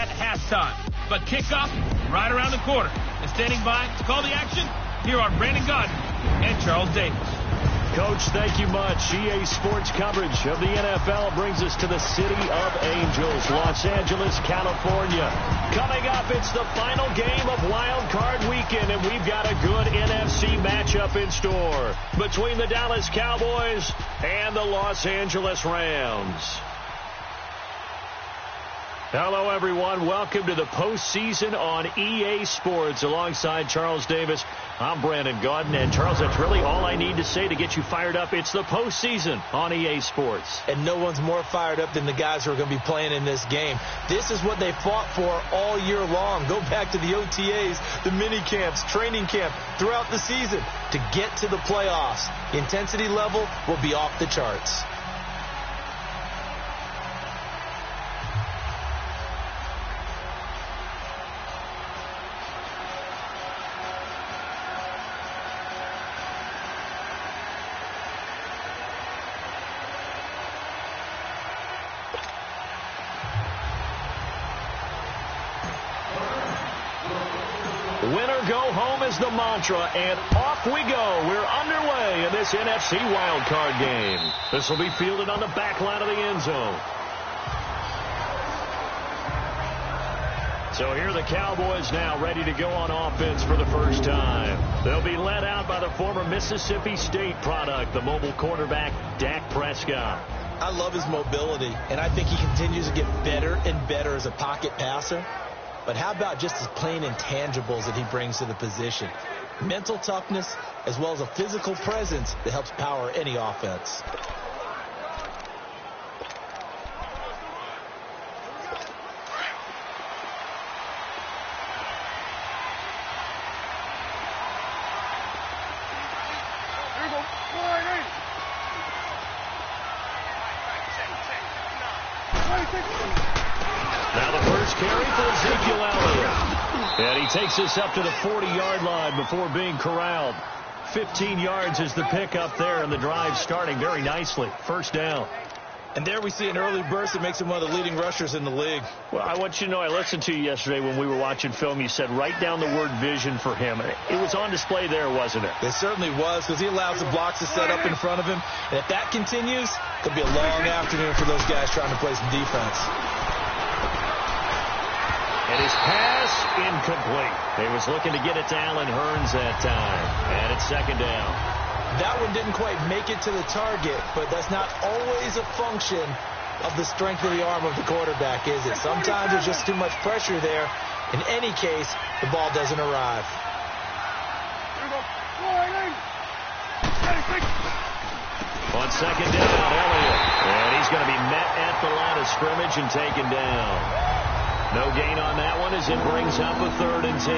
at halftime. But kickoff right around the corner. And standing by to call the action, here are Brandon Gaudin and Charles Davis. Coach, thank you much. EA Sports coverage of the NFL brings us to the City of Angels, Los Angeles, California. Coming up, it's the final game of Wild Card Weekend, and we've got a good NFC matchup in store between the Dallas Cowboys and the Los Angeles Rams. Hello, everyone. Welcome to the postseason on EA Sports. Alongside Charles Davis, I'm Brandon Gaudin. And, Charles, that's really all I need to say to get you fired up. It's the postseason on EA Sports. And no one's more fired up than the guys who are going to be playing in this game. This is what they fought for all year long. Go back to the OTAs, the mini camps, training camp, throughout the season to get to the playoffs. The intensity level will be off the charts. Winner go home is the mantra, and off we go. We're underway in this NFC wildcard game. This will be fielded on the back line of the end zone. So here are the Cowboys now ready to go on offense for the first time. They'll be led out by the former Mississippi State product, the mobile quarterback, Dak Prescott. I love his mobility, and I think he continues to get better and better as a pocket passer. But how about just his plain intangibles that he brings to the position? Mental toughness, as well as a physical presence that helps power any offense. Now the first carry for Ezekiel Elliott. And he takes us up to the 40-yard line before being corralled. 15 yards is the pickup there, and the drive starting very nicely. First down. And there we see an early burst that makes him one of the leading rushers in the league. Well, I want you to know, I listened to you yesterday when we were watching film. You said write down the word vision for him. It was on display there, wasn't it? It certainly was, because he allows the blocks to set up in front of him. And if that continues, it'll be a long afternoon for those guys trying to play some defense. And his pass incomplete. He was looking to get it to Allen Hurns that time. And it's second down. That one didn't quite make it to the target, but that's not always a function of the strength of the arm of the quarterback, is it? Sometimes there's just too much pressure there. In any case, the ball doesn't arrive. On second down, Elliott. And he's going to be met at the line of scrimmage and taken down. No gain on that one as it brings up a 3rd and 10.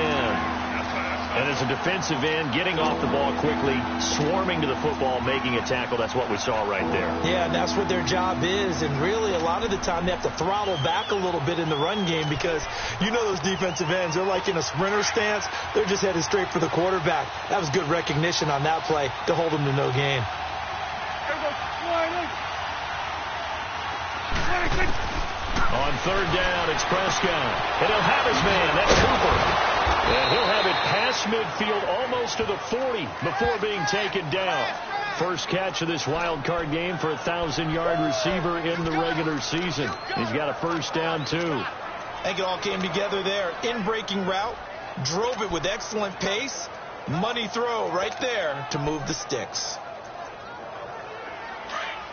And as a defensive end, getting off the ball quickly, swarming to the football, making a tackle, that's what we saw right there. Yeah, and that's what their job is. And really, a lot of the time, they have to throttle back a little bit in the run game because you know those defensive ends, they're like in a sprinter stance. They're just headed straight for the quarterback. That was good recognition on that play to hold them to no gain. On 3rd down, it's Prescott. And he'll have his man. That's Cooper. And he'll have it past midfield almost to the 40 before being taken down. First catch of this wild card game for a 1,000-yard receiver in the regular season. He's got a first down, too. I think it all came together there. In-breaking route, drove it with excellent pace. Money throw right there to move the sticks.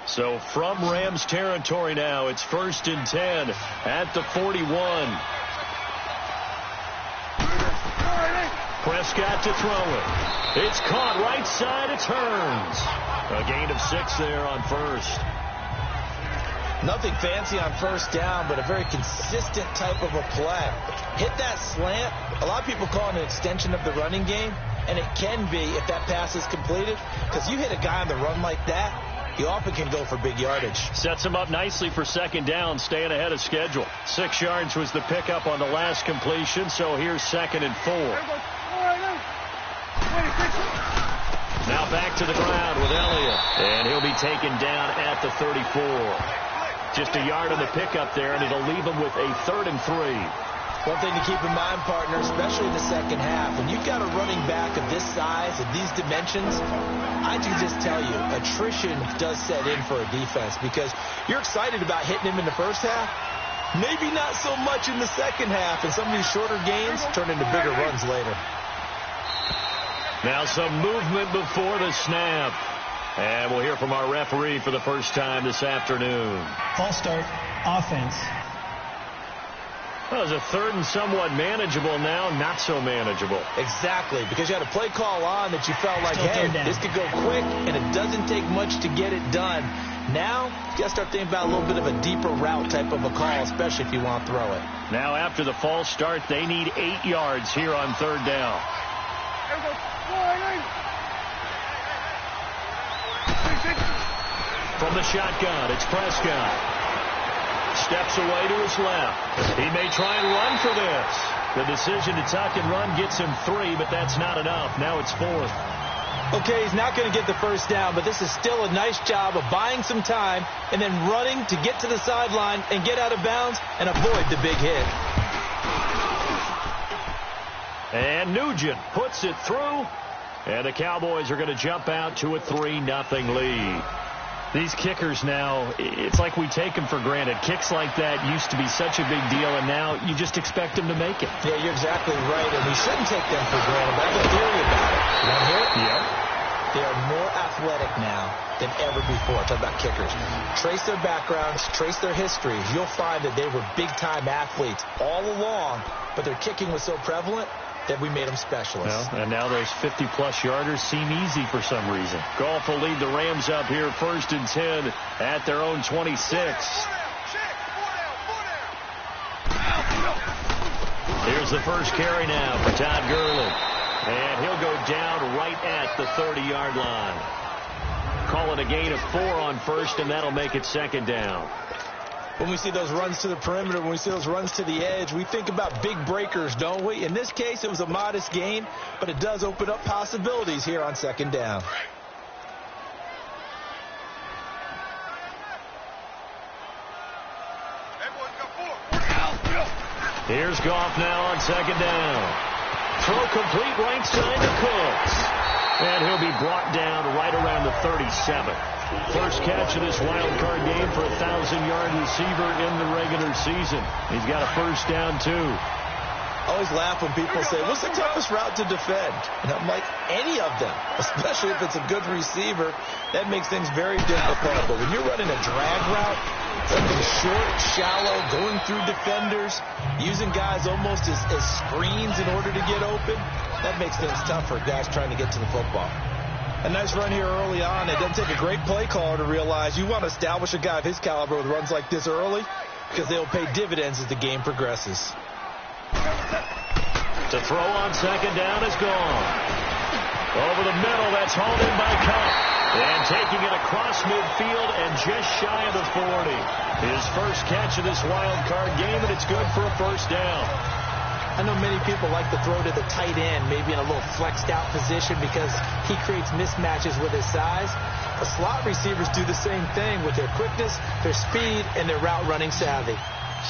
So from Rams territory now, it's 1st and 10 at the 41. Prescott to throw it. It's caught right side. It's Hurns. A gain of 6 there on first. Nothing fancy on first down, but a very consistent type of a play. Hit that slant. A lot of people call it an extension of the running game, and it can be if that pass is completed, because you hit a guy on the run like that, he often can go for big yardage. Sets him up nicely for second down, staying ahead of schedule. 6 yards was the pickup on the last completion, so here's 2nd and 4. Now back to the ground with Elliott, and he'll be taken down at the 34. Just a yard on the pickup there, and it'll leave them with a 3rd and 3. One thing to keep in mind, partner, especially in the second half, when you've got a running back of this size, of these dimensions, I can just tell you, attrition does set in for a defense because you're excited about hitting him in the first half. Maybe not so much in the second half, and some of these shorter gains turn into bigger runs later. Now some movement before the snap. And we'll hear from our referee for the first time this afternoon. False start, offense. Well, it was a 3rd and somewhat manageable now, not so manageable. Exactly, because you had a play call on that you felt like, hey, this could go quick, and it doesn't take much to get it done. Now, you got to start thinking about a little bit of a deeper route type of a call, especially if you want to throw it. Now, after the false start, they need 8 yards here on 3rd down. From the shotgun, it's Prescott. Steps away to his left. He may try and run for this. The decision to tuck and run gets him 3, but that's not enough. Now it's 4th. Okay, he's not going to get the first down, but this is still a nice job of buying some time and then running to get to the sideline and get out of bounds and avoid the big hit. And Nugent puts it through, and the Cowboys are going to jump out to a 3-0 lead. These kickers now, it's like we take them for granted. Kicks like that used to be such a big deal, and now you just expect them to make it. Yeah, you're exactly right, and we shouldn't take them for granted. But I have a theory about it. You want to hear it? Yeah. They are more athletic now than ever before. Talk about kickers. Trace their backgrounds, trace their histories. You'll find that they were big-time athletes all along, but their kicking was so prevalent that we made them specialists. Well, and now those 50-plus yarders seem easy for some reason. Goff will lead the Rams up here 1st and 10 at their own 26. Here's the first carry now for Todd Gurley. And he'll go down right at the 30-yard line. Calling a gain of 4 on 1st, and that'll make it 2nd down. When we see those runs to the perimeter, when we see those runs to the edge, we think about big breakers, don't we? In this case, it was a modest gain, but it does open up possibilities here on 2nd down. Here's Goff now on 2nd down. Throw complete right side to Cooks. And he'll be brought down right around the 37. First catch of this wild card game for a 1,000-yard receiver in the regular season. He's got a first down, too. I always laugh when people say, what's the toughest route to defend? And I'm like, any of them, especially if it's a good receiver. That makes things very difficult. But when you're running a drag route, something short, shallow, going through defenders, using guys almost as screens in order to get open, that makes things tough for guys trying to get to the football. A nice run here early on. It doesn't take a great play caller to realize you want to establish a guy of his caliber with runs like this early because they'll pay dividends as the game progresses. To throw on 2nd down is gone. Over the middle, that's hauled in by Cup. And taking it across midfield and just shy of the 40. His first catch of this wild card game, and it's good for a first down. I know many people like to throw to the tight end, maybe in a little flexed out position because he creates mismatches with his size. The slot receivers do the same thing with their quickness, their speed, and their route running savvy.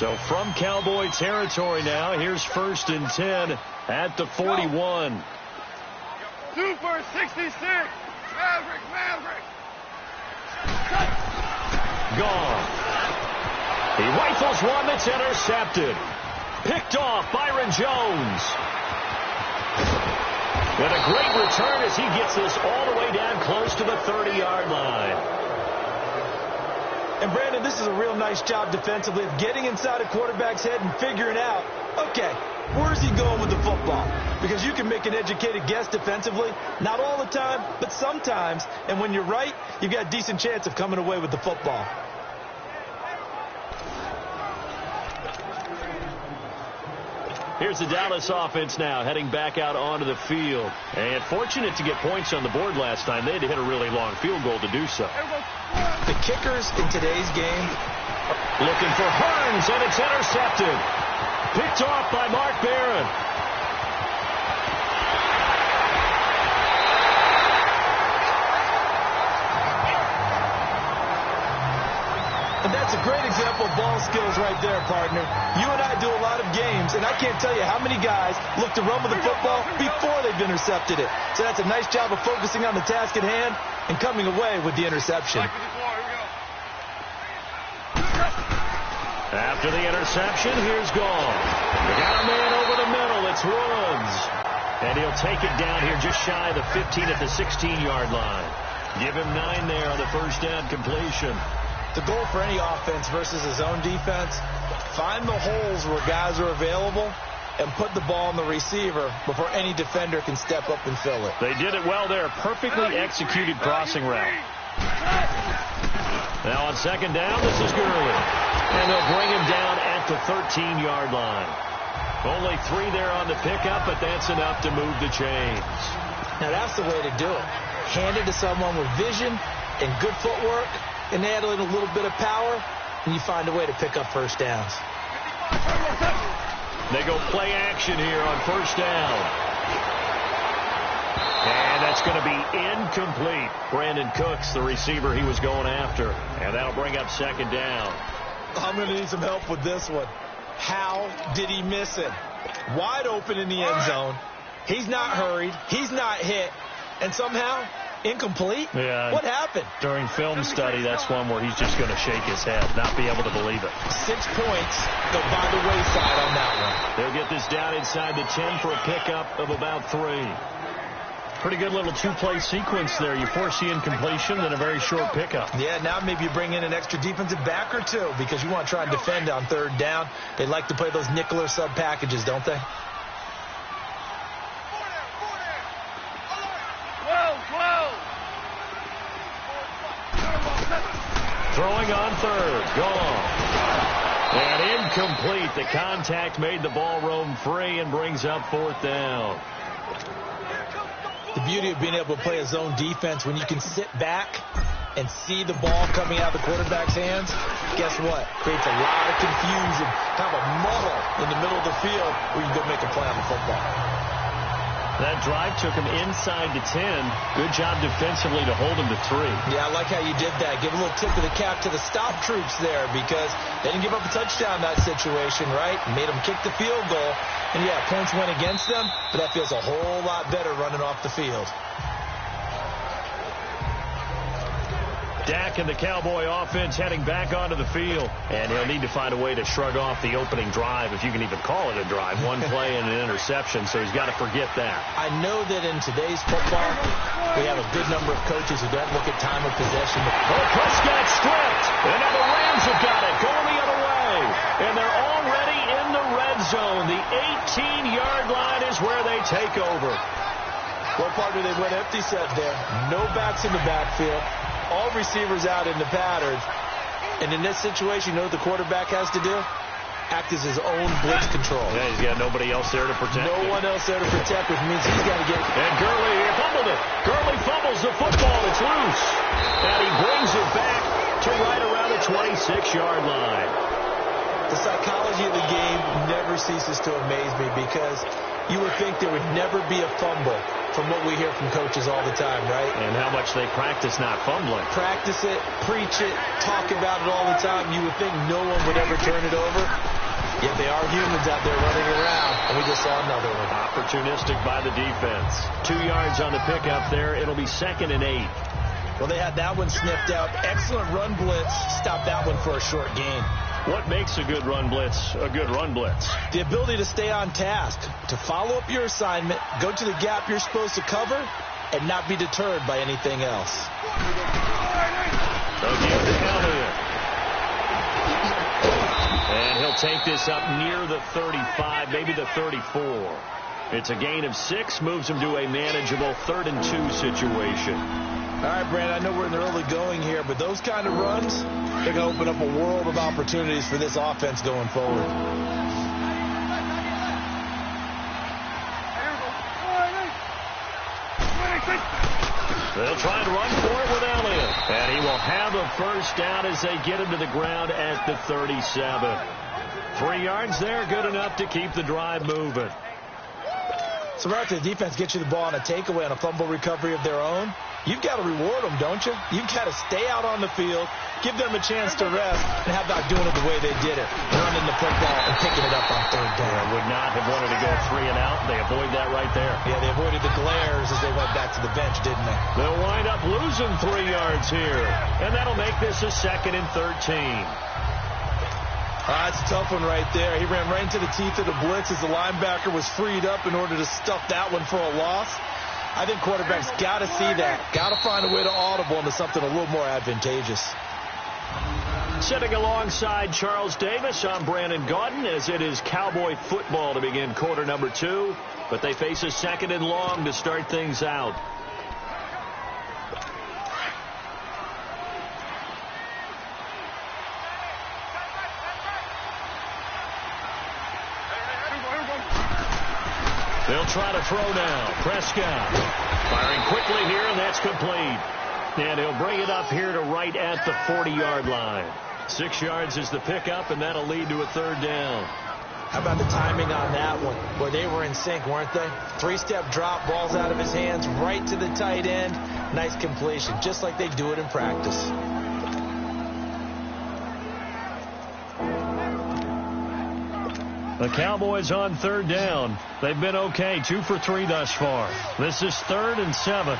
So from Cowboy territory now, here's 1st and 10 at the 41. 2 for 66. Maverick. Gone. He rifles one that's intercepted. Picked off Byron Jones. And a great return as he gets this all the way down close to the 30-yard line. And Brandon, this is a real nice job defensively of getting inside a quarterback's head and figuring out, okay, where's he going with the football? Because you can make an educated guess defensively, not all the time, but sometimes. And when you're right, you've got a decent chance of coming away with the football. Here's the Dallas offense now heading back out onto the field. And fortunate to get points on the board last time. They had to hit a really long field goal to do so. The kickers in today's game looking for Hearns, and it's intercepted. Picked off by Mark Barron. And that's a great Great example of ball skills right there, partner. You and I do a lot of games, and I can't tell you how many guys look to run with the football before they've intercepted it. So that's a nice job of focusing on the task at hand and coming away with the interception. After the interception, here's Gall. We got a man over the middle. It's Woods. And he'll take it down here just shy of the 15 at the 16-yard line. Give him 9 there on the first down completion. The goal for any offense versus a zone defense, find the holes where guys are available and put the ball on the receiver before any defender can step up and fill it. They did it well there. Perfectly executed crossing route. Now on second down, this is Gurley. And they'll bring him down at the 13-yard line. Only 3 there on the pickup, but that's enough to move the chains. Now that's the way to do it. Hand it to someone with vision and good footwork, and add in a little bit of power, and you find a way to pick up first downs. They go play action here on first down. And that's going to be incomplete. Brandon Cooks, the receiver he was going after. And that'll bring up second down. I'm going to need some help with this one. How did he miss it? Wide open in the end zone. He's not hurried. He's not hit. And somehow, incomplete? Yeah. What happened? During film study, that's one where he's just going to shake his head, not be able to believe it. 6 points go by the wayside on that one. They'll get this down inside the 10 for a pickup of about 3. Pretty good little 2-play sequence there. You force the incompletion, then a very short pickup. Yeah, now maybe you bring in an extra defensive back or 2 because you want to try and defend on third down. They like to play those nickel or sub packages, don't they? Throwing on third. Gone. And incomplete. The contact made the ball roam free and brings up fourth down. The beauty of being able to play a zone defense when you can sit back and see the ball coming out of the quarterback's hands, guess what? Creates a lot of confusion, kind of a muddle in the middle of the field where you can go make a play on the football. That drive took him inside the 10. Good job defensively to hold him to 3. Yeah, I like how you did that. Give a little tip of the cap to the stop troops there because they didn't give up a touchdown in that situation, right? Made them kick the field goal. And, yeah, points went against them, but that feels a whole lot better running off the field. Dak and the Cowboy offense heading back onto the field. And he'll need to find a way to shrug off the opening drive, if you can even call it a drive. One play and an interception, so he's got to forget that. I know that in today's football, we have a good number of coaches who don't look at time of possession. Oh, Prescott stripped. And now the Rams have got it. Going the other way. And they're already in the red zone. The 18-yard line is where they take over. Well, partner, they went empty set there. No backs in the backfield. All receivers out in the pattern. And in this situation, you know what the quarterback has to do? Act as his own blitz control. Yeah, he's got nobody else there to protect him. No one else there to protect, which means he's got to get... And Gurley fumbled it. Gurley fumbles the football. It's loose. And he brings it back to right around the 26-yard line. The psychology of the game never ceases to amaze me because you would think there would never be a fumble from what we hear from coaches all the time, right? And how much they practice not fumbling. Practice it, preach it, talk about it all the time. You would think no one would ever turn it over. Yet they are humans out there running around, and we just saw another one. Opportunistic by the defense. 2 yards on the pickup there. It'll be 2nd and 8. Well, they had that one sniffed out. Excellent run blitz. Stop that one for a short gain. What makes a good run blitz a good run blitz? The ability to stay on task, to follow up your assignment, go to the gap you're supposed to cover, and not be deterred by anything else. And he'll take this up near the 35, maybe the 34. It's a gain of 6, moves him to a manageable 3rd and 2 situation. All right, Brandon, I know we're in the early going here, but those kind of runs, they're going to open up a world of opportunities for this offense going forward. They'll try and run for it with Elliott. And he will have a first down as they get him to the ground at the 37. 3 yards there, good enough to keep the drive moving. So right after the defense gets you the ball on a takeaway on a fumble recovery of their own, You've got to reward them, don't you? You've got to stay out on the field, give them a chance to rest, and how about doing it the way they did it, running the football and picking it up on third down. They would not have wanted to go 3 and out. They avoid that right there. Yeah, they avoided the glares as they went back to the bench, didn't they? They'll wind up losing 3 yards here, and that'll make this a 2nd and 13. That's a tough one right there. He ran right into the teeth of the blitz as the linebacker was freed up in order to stuff that one for a loss. I think quarterbacks got to see that. Got to find a way to audible into something a little more advantageous. Sitting alongside Charles Davis, I'm Brandon Gaudin, as it is Cowboy football to begin quarter number 2. But they face a 2nd and long to start things out. They'll try to throw now. Prescott firing quickly here, and that's complete. And he'll bring it up here to right at the 40-yard line. 6 yards is the pickup, and that'll lead to a 3rd down. How about the timing on that one? Boy, they were in sync, weren't they? 3-step drop, balls out of his hands, right to the tight end. Nice completion, just like they do it in practice. The Cowboys on 3rd down. They've been okay, 2 for 3 thus far. This is 3rd and 7.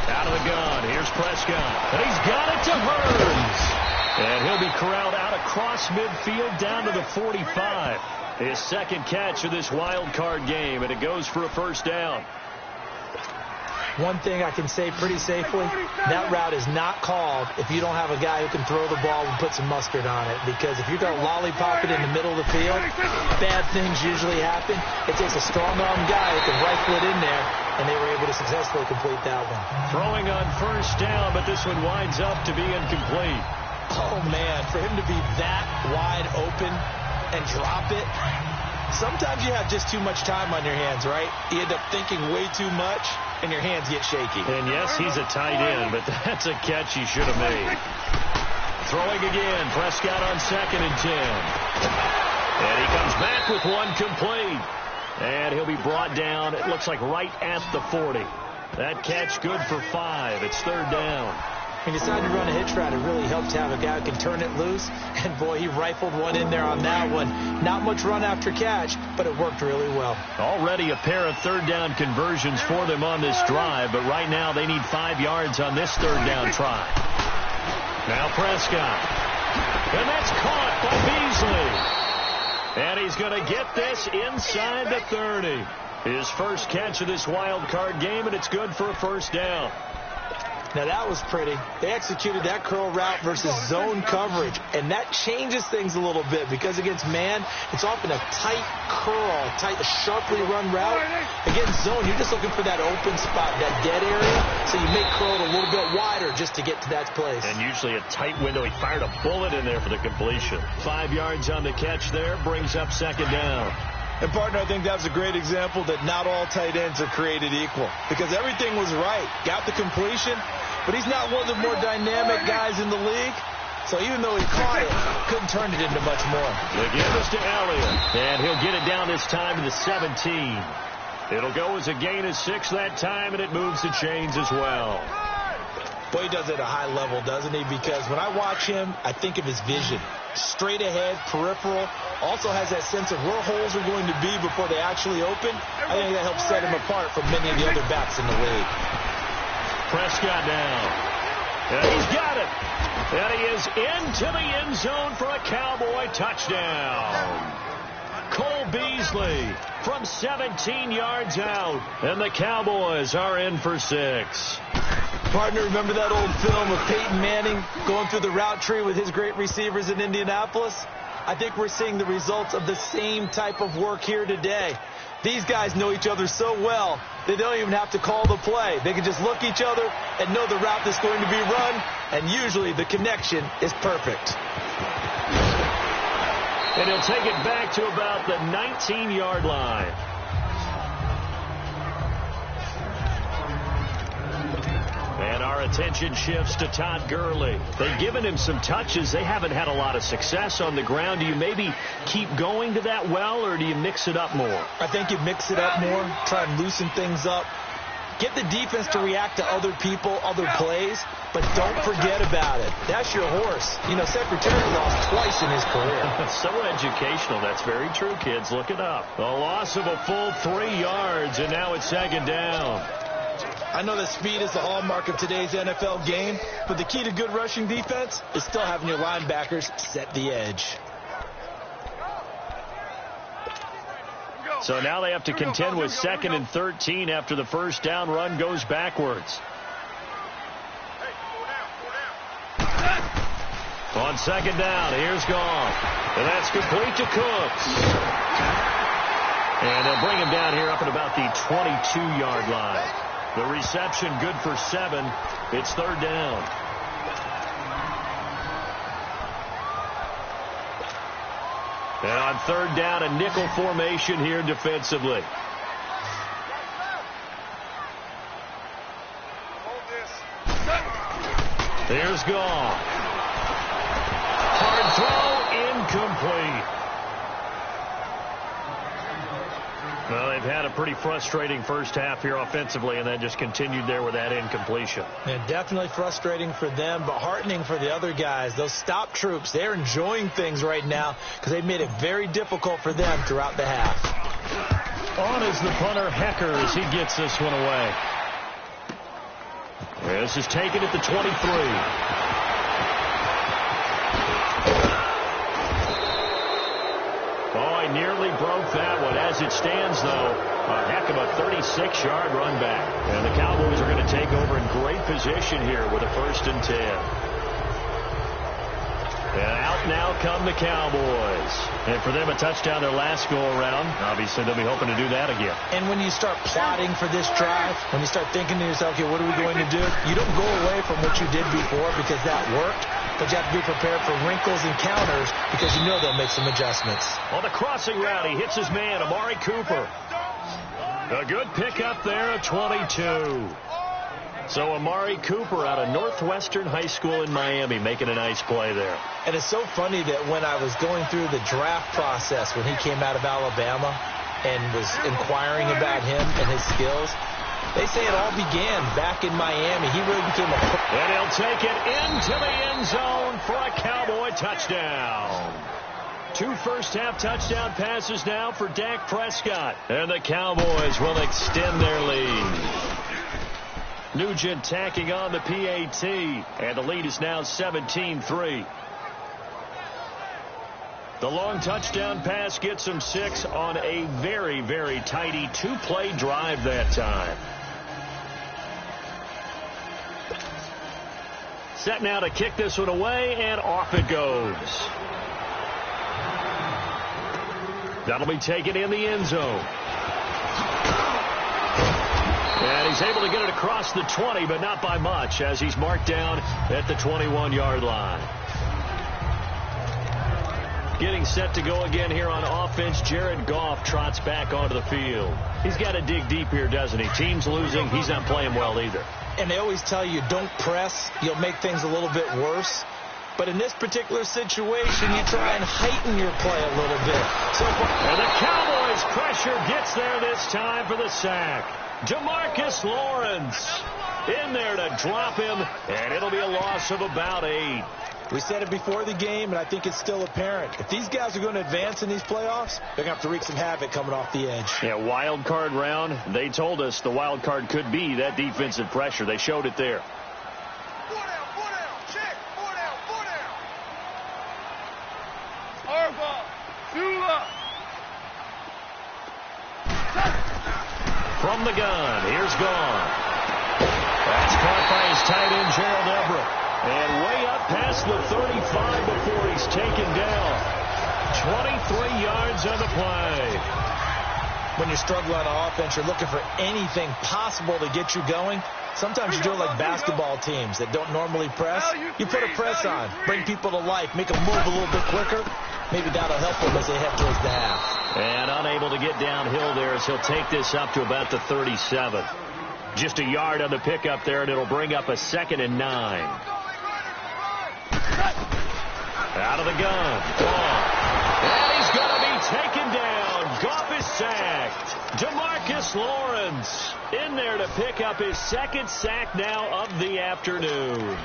Out of the gun, here's Prescott. And he's got it to Hurns. And he'll be corralled out across midfield down to the 45. His 2nd catch of this wild card game, and it goes for a 1st down. One thing I can say pretty safely, that route is not called if you don't have a guy who can throw the ball and put some mustard on it. Because if you're going to lollipop it in the middle of the field, bad things usually happen. It takes a strong-arm guy who can rifle it in there, and they were able to successfully complete that one. Throwing on 1st down, but this one winds up to be incomplete. Oh, man, for him to be that wide open and drop it, sometimes you have just too much time on your hands, right? You end up thinking way too much, and your hands get shaky. And yes, he's a tight end, but that's a catch he should have made. Throwing again, Prescott on 2nd and 10. And he comes back with one complete. And he'll be brought down, it looks like right at the 40. That catch good for 5. It's 3rd down. He decided to run a hitch route. It really helped to have a guy who can turn it loose. And, boy, he rifled one in there on that one. Not much run after catch, but it worked really well. Already a pair of 3rd down conversions for them on this drive, but right now they need 5 yards on this 3rd down try. Now Prescott. And that's caught by Beasley. And he's going to get this inside the 30. His 1st catch of this wild card game, and it's good for a 1st down. Now, that was pretty. They executed that curl route versus zone coverage, and that changes things a little bit because against man, it's often a tight curl, a sharply run route. Against zone, you're just looking for that open spot, that dead area, so you make curl a little bit wider just to get to that place. And usually a tight window. He fired a bullet in there for the completion. 5 yards on the catch there, brings up 2nd down. And, partner, I think that was a great example that not all tight ends are created equal because everything was right. Got the completion, but he's not one of the more dynamic guys in the league. So even though he caught it, couldn't turn it into much more. The give is to Elliott, and he'll get it down this time to the 17. It'll go as a gain of 6 that time, and it moves the chains as well. Boy, he does it at a high level, doesn't he? Because when I watch him, I think of his vision. Straight ahead, peripheral. Also has that sense of where holes are going to be before they actually open. I think that helps set him apart from many of the other backs in the league. Prescott now. And he's got it. And he is into the end zone for a Cowboy touchdown. Cole Beasley from 17 yards out. And the Cowboys are in for 6. Partner, remember that old film of Peyton Manning going through the route tree with his great receivers in Indianapolis? I think we're seeing the results of the same type of work here today. These guys know each other so well, they don't even have to call the play. They can just look each other and know the route that's going to be run, and usually the connection is perfect. And he'll take it back to about the 19-yard line. And Our attention shifts to Todd Gurley. They've given him some touches. They haven't had a lot of success on the ground. Do you maybe keep going to that well, or do you mix it up more? I think you mix it up more, try and loosen things up. Get the defense to react to other people, other plays, but don't forget about it. That's your horse. You know, Secretary lost twice in his career. So educational. That's very true, kids. Look it up. A loss of a full 3 yards, and now it's 2nd down. I know that speed is the hallmark of today's NFL game, but the key to good rushing defense is still having your linebackers set the edge. So now they have to contend with 2nd and 13 after the first down run goes backwards. On 2nd down, here's Goff. And that's complete to Cooks. And they'll bring him down here up at about the 22-yard line. The reception good for 7. It's 3rd down. And on 3rd down, a nickel formation here defensively. Here's Goff. Hard throw, incomplete. Well, they've had a pretty frustrating first half here offensively, and then just continued there with that incompletion. And definitely frustrating for them, but heartening for the other guys. Those stop troops, they're enjoying things right now because they've made it very difficult for them throughout the half. On is the punter, Hecker, as he gets this one away. This is taken at the 23. Nearly broke that one. As it stands, though, a heck of a 36-yard run back. And the Cowboys are going to take over in great position here with a 1st and 10. And out now come the Cowboys. And for them, a touchdown their last go-around. Obviously, they'll be hoping to do that again. And when you start plotting for this drive, when you start thinking to yourself, okay, what are we going to do? You don't go away from what you did before because that worked. But you have to be prepared for wrinkles and counters because you know they'll make some adjustments. On the crossing route, he hits his man, Amari Cooper. A good pickup there at 22. So Amari Cooper out of Northwestern High School in Miami making a nice play there. And it's so funny that when I was going through the draft process when he came out of Alabama and was inquiring about him and his skills, they say it all began back in Miami. He really became a... And he'll take it into the end zone for a Cowboy touchdown. 2 first-half touchdown passes now for Dak Prescott. And the Cowboys will extend their lead. Nugent tacking on the PAT. And the lead is now 17-3. The long touchdown pass gets him 6 on a very, very tidy 2-play drive that time. Set now to kick this one away, and off it goes. That'll be taken in the end zone. And he's able to get it across the 20, but not by much, as he's marked down at the 21-yard line. Getting set to go again here on offense, Jared Goff trots back onto the field. He's got to dig deep here, doesn't he? Team's losing. He's not playing well either. And they always tell you, don't press. You'll make things a little bit worse. But in this particular situation, you try and heighten your play a little bit. And the Cowboys' pressure gets there this time for the sack. DeMarcus Lawrence in there to drop him, and it'll be a loss of about 8. We said it before the game, and I think it's still apparent. If these guys are going to advance in these playoffs, they're going to have to wreak some havoc coming off the edge. Yeah, wild card round. They told us the wild card could be that defensive pressure. They showed it there. 4 down, check, 4 down. Harbaugh, Shula. From the gun, here's Goff. That's caught by his tight end, Gerald Everett. And way up past the 35 before he's taken down. 23 yards on the play. When you're struggling on offense, you're looking for anything possible to get you going. Sometimes you do it like basketball teams that don't normally press. You put a press on, bring people to life, make them move a little bit quicker. Maybe that'll help them as they head towards the half. And unable to get downhill there as he'll take this up to about the 37. Just a yard on the pickup there, and it'll bring up a 2nd and 9. Out of the gun. Gone. And he's going to be taken down. Goff is sacked. DeMarcus Lawrence in there to pick up his 2nd sack now of the afternoon.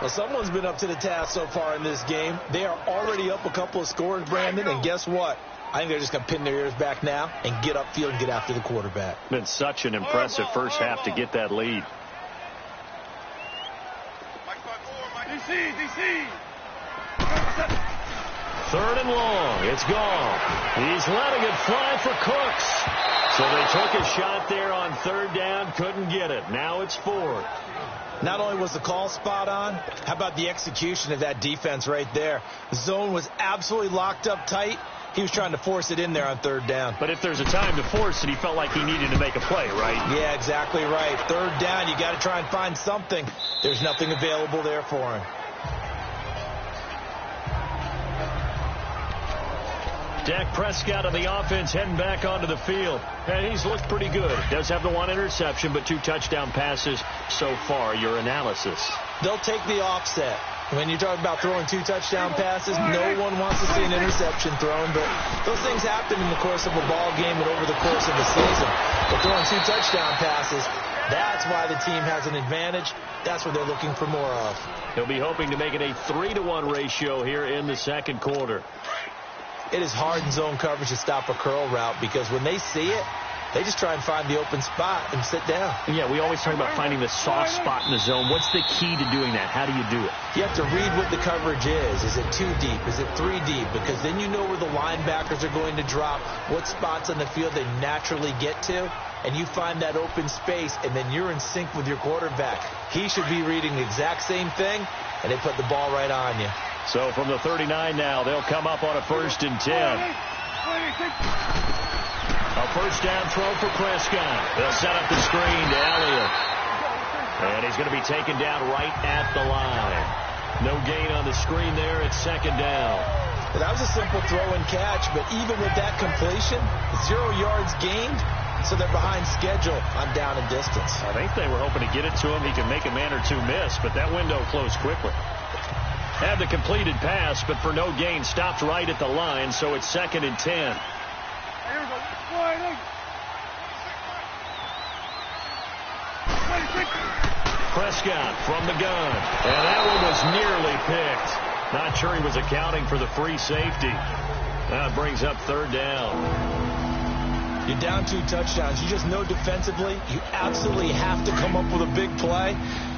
Well, someone's been up to the task so far in this game. They are already up a couple of scores, Brandon, and guess what? I think they're just going to pin their ears back now and get upfield and get after the quarterback. Been such an impressive first half to get that lead. DC. 3rd and long. It's gone. He's letting it fly for Cooks. So they took a shot there on 3rd down. Couldn't get it. Now it's 4th. Not only was the call spot on, how about the execution of that defense right there? The zone was absolutely locked up tight. He was trying to force it in there on 3rd down. But if there's a time to force it, he felt like he needed to make a play, right? Yeah, exactly right. 3rd down, you got to try and find something. There's nothing available there for him. Dak Prescott of the offense heading back onto the field. And he's looked pretty good. Does have the 1 interception, but 2 touchdown passes so far. Your analysis? They'll take the offset. When you're talking about throwing 2 touchdown passes, no one wants to see an interception thrown, but those things happen in the course of a ball game and over the course of a season. But throwing 2 touchdown passes, that's why the team has an advantage. That's what they're looking for more of. He'll be hoping to make it a 3-to-1 ratio here in the 2nd quarter. It is hard in zone coverage to stop a curl route because when they see it, they just try and find the open spot and sit down. Yeah, we always talk about finding the soft spot in the zone. What's the key to doing that? How do you do it? You have to read what the coverage is. Is it 2 deep? Is it 3 deep? Because then you know where the linebackers are going to drop, what spots on the field they naturally get to, and you find that open space, and then you're in sync with your quarterback. He should be reading the exact same thing, and they put the ball right on you. So from the 39 now, they'll come up on a 1st and 10. A 1st down throw for Prescott. They'll set up the screen to Elliott. And he's going to be taken down right at the line. No gain on the screen there. It's 2nd down. That was a simple throw and catch, but even with that completion, 0 yards gained, so they're behind schedule on down and distance. I think they were hoping to get it to him. He can make a man or 2 miss, but that window closed quickly. Had the completed pass, but for no gain, stopped right at the line, so it's 2nd and 10. Prescott from the gun, and that one was nearly picked. Not sure he was accounting for the free safety. That brings up 3rd down. You're down 2 touchdowns. You just know defensively you absolutely have to come up with a big play.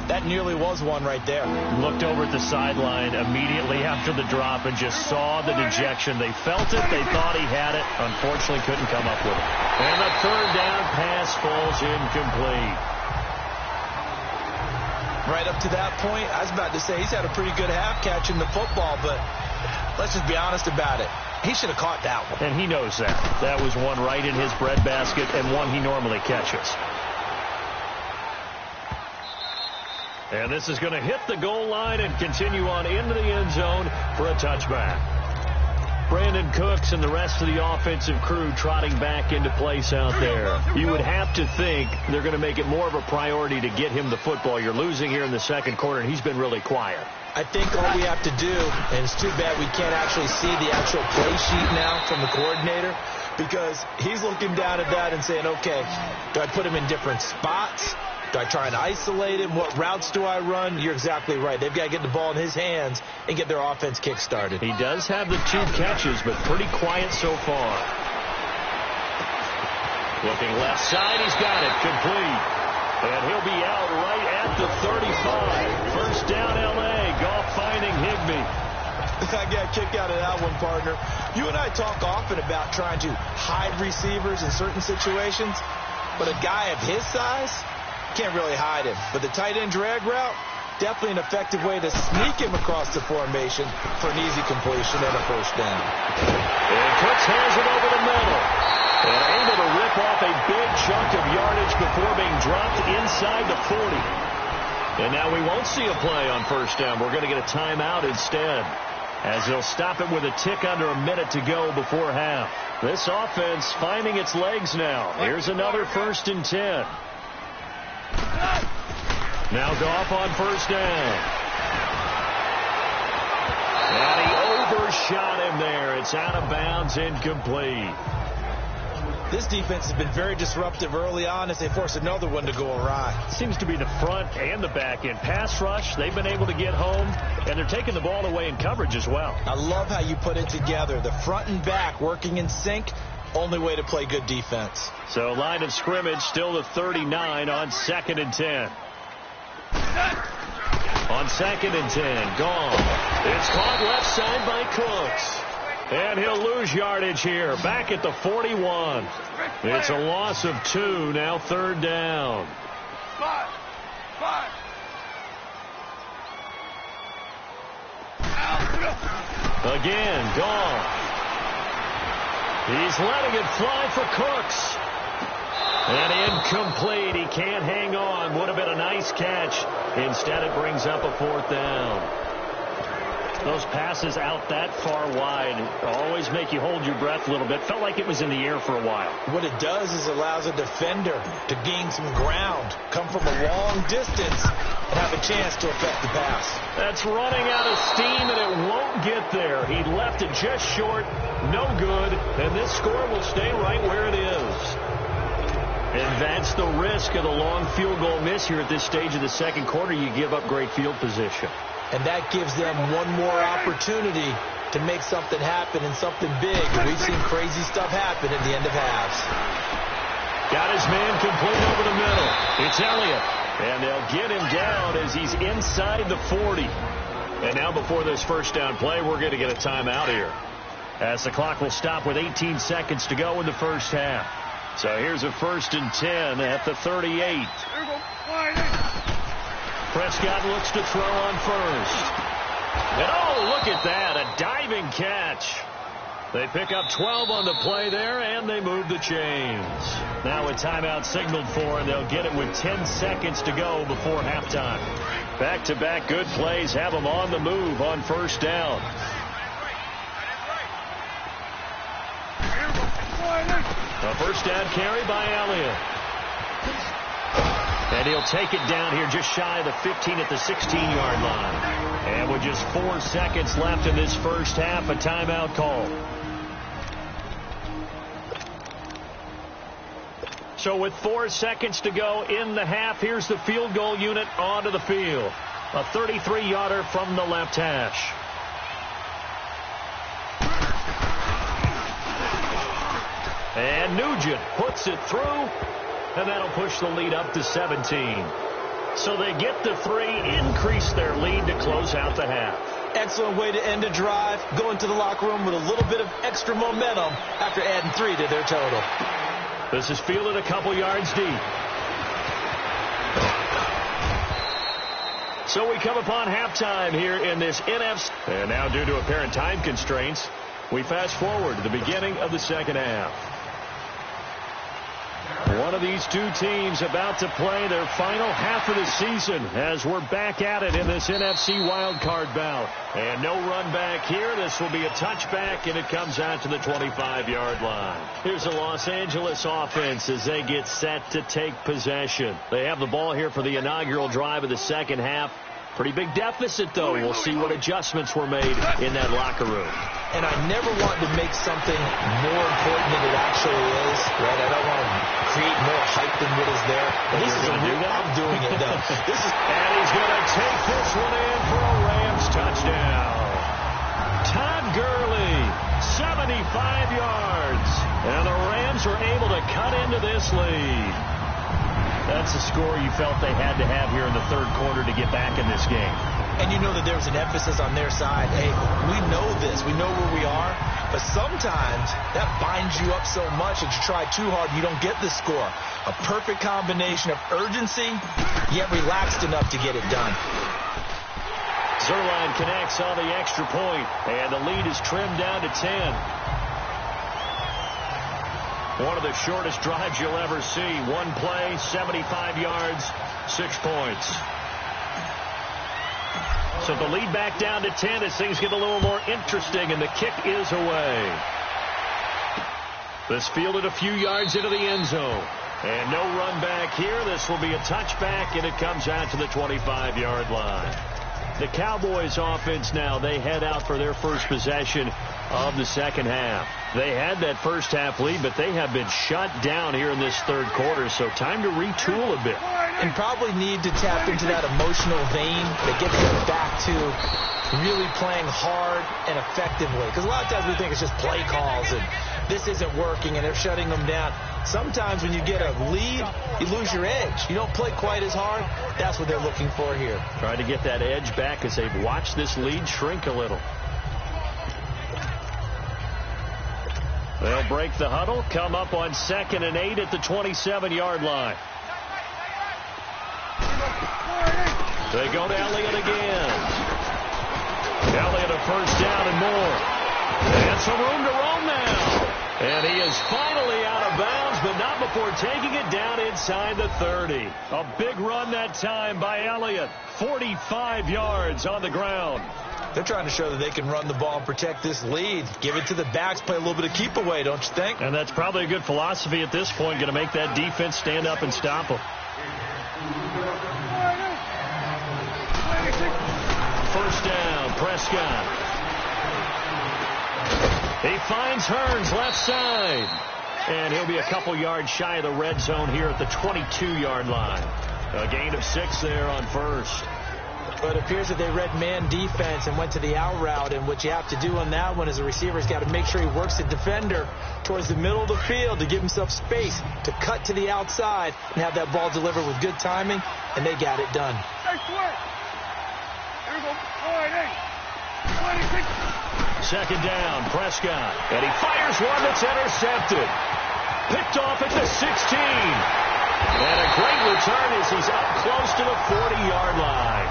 That nearly was one right there. Looked over at the sideline immediately after the drop and just saw the dejection. They felt it. They thought he had it. Unfortunately, couldn't come up with it. And the 3rd down pass falls incomplete. Right up to that point, I was about to say he's had a pretty good half catching the football, but let's just be honest about it. He should have caught that one. And he knows that. That was one right in his breadbasket and one he normally catches. And this is going to hit the goal line and continue on into the end zone for a touchback. Brandon Cooks and the rest of the offensive crew trotting back into place out there. You would have to think they're going to make it more of a priority to get him the football. You're losing here in the 2nd quarter, and he's been really quiet. I think all we have to do, and it's too bad we can't actually see the actual play sheet now from the coordinator, because he's looking down at that and saying, okay, do I put him in different spots? Do I try and isolate him? What routes do I run? You're exactly right. They've got to get the ball in his hands and get their offense kick-started. He does have the 2 catches, but pretty quiet so far. Looking left side, he's got it. Complete. And he'll be out right at the 35. 1st down, L.A. Goff finding Higbee. I got a kick out of that one, partner. You and I talk often about trying to hide receivers in certain situations, but a guy of his size can't really hide him. But the tight end drag route, definitely an effective way to sneak him across the formation for an easy completion and a 1st down. And Cooks has it over the middle. And able to rip off a big chunk of yardage before being dropped inside the 40. And now we won't see a play on 1st down. We're going to get a timeout instead, as they'll stop it with a tick under a minute to go before half. This offense finding its legs now. Here's another 1st and 10. Now Goff on first down. And he overshot him there. It's out of bounds, incomplete. This defense has been very disruptive early on as they force another one to go awry. Seems to be the front and the back end. Pass rush, they've been able to get home, and they're taking the ball away in coverage as well. I love how you put it together. The front and back working in sync, only way to play good defense. So line of scrimmage still the 39 on 2nd and 10. On 2nd and 10, gone. It's caught left side by Cooks. And he'll lose yardage here, back at the 41. It's a loss of 2, now 3rd down. 5. Again, gone. He's letting it fly for Cooks. And incomplete. He can't hang on. Would have been a nice catch. Instead, it brings up a 4th down. Those passes out that far wide always make you hold your breath a little bit. Felt like it was in the air for a while. What it does is allows a defender to gain some ground, come from a long distance, and have a chance to affect the pass. That's running out of steam, and it won't get there. He left it just short, no good, and this score will stay right where it is. And that's the risk of the long field goal miss here at this stage of the 2nd quarter. You give up great field position. And that gives them one more opportunity to make something happen and something big. And we've seen crazy stuff happen at the end of halves. Got his man complete over the middle. It's Elliott. And they'll get him down as he's inside the 40. And now before this first down play, we're going to get a timeout here, as the clock will stop with 18 seconds to go in the first half. So here's a 1st and 10 at the 38. Prescott looks to throw on first. And oh, look at that, a diving catch. They pick up 12 on the play there, and they move the chains. Now a timeout signaled for, and they'll get it with 10 seconds to go before halftime. Back-to-back good plays have them on the move on first down. A first down carry by Elliott. And he'll take it down here just shy of the 15 at the 16-yard line. And with just 4 seconds left in this first half, a timeout call. So with 4 seconds to go in the half, here's the field goal unit onto the field. A 33-yarder from the left hash. And Nugent puts it through, and that'll push the lead up to 17. So they get the 3, increase their lead to close out the half. Excellent way to end a drive. Go into the locker room with a little bit of extra momentum after adding 3 to their total. This is fielded a couple yards deep. So we come upon halftime here in this NFC. And now, due to apparent time constraints, we fast forward to the beginning of the second half. One of these two teams about to play their final half of the season as we're back at it in this NFC wildcard bout. And no run back here. This will be a touchback, and it comes out to the 25-yard line. Here's the Los Angeles offense as they get set to take possession. They have the ball here for the inaugural drive of the second half. Pretty big deficit, though. We'll see what adjustments were made in that locker room. And I never want to make something more important than it actually is, right? I don't want to create more hype than what is there. But this is I'm doing it, though. And he's going to take this one in for a Rams touchdown. Todd Gurley, 75 yards. And the Rams are able to cut into this lead. That's a score you felt they had to have here in the third quarter to get back in this game. And you know that there was an emphasis on their side. Hey, we know this. We know where we are. But sometimes that binds you up so much that you try too hard, you don't get the score. A perfect combination of urgency, yet relaxed enough to get it done. Zerline connects on the extra point, and the lead is trimmed down to 10. One of the shortest drives you'll ever see. One play, 75 yards, 6 points. So the lead back down to 10 as things get a little more interesting, and the kick is away. This fielded a few yards into the end zone. And no run back here. This will be a touchback, and it comes out to the 25-yard line. The Cowboys offense now, they head out for their first possession of the second half. They had that first half lead, but they have been shut down here in this third quarter, so time to retool a bit. And probably need to tap into that emotional vein that gets them back to really playing hard and effectively. Because a lot of times we think it's just play calls and this isn't working and they're shutting them down. Sometimes when you get a lead, you lose your edge. You don't play quite as hard. That's what they're looking for here. Trying to get that edge back as they've watched this lead shrink a little. They'll break the huddle, come up on 2nd and 8 at the 27-yard line. They go to Elliott again. Elliott a first down and more. And some room to roam now. And he is finally out of bounds, but not before taking it down inside the 30. A big run that time by Elliott. 45 yards on the ground. They're trying to show that they can run the ball and protect this lead. Give it to the backs, play a little bit of keep away, don't you think? And that's probably a good philosophy at this point, going to make that defense stand up and stop them. First down, Prescott. He finds Hearns left side. And he'll be a couple yards shy of the red zone here at the 22-yard line. A gain of 6 there on first. But it appears that they read man defense and went to the out route. And what you have to do on that one is the receiver's got to make sure he works the defender towards the middle of the field to give himself space to cut to the outside and have that ball delivered with good timing. And they got it done. Second down, Prescott. And he fires one that's intercepted. Picked off at the 16. And a great return as he's up close to the 40-yard line.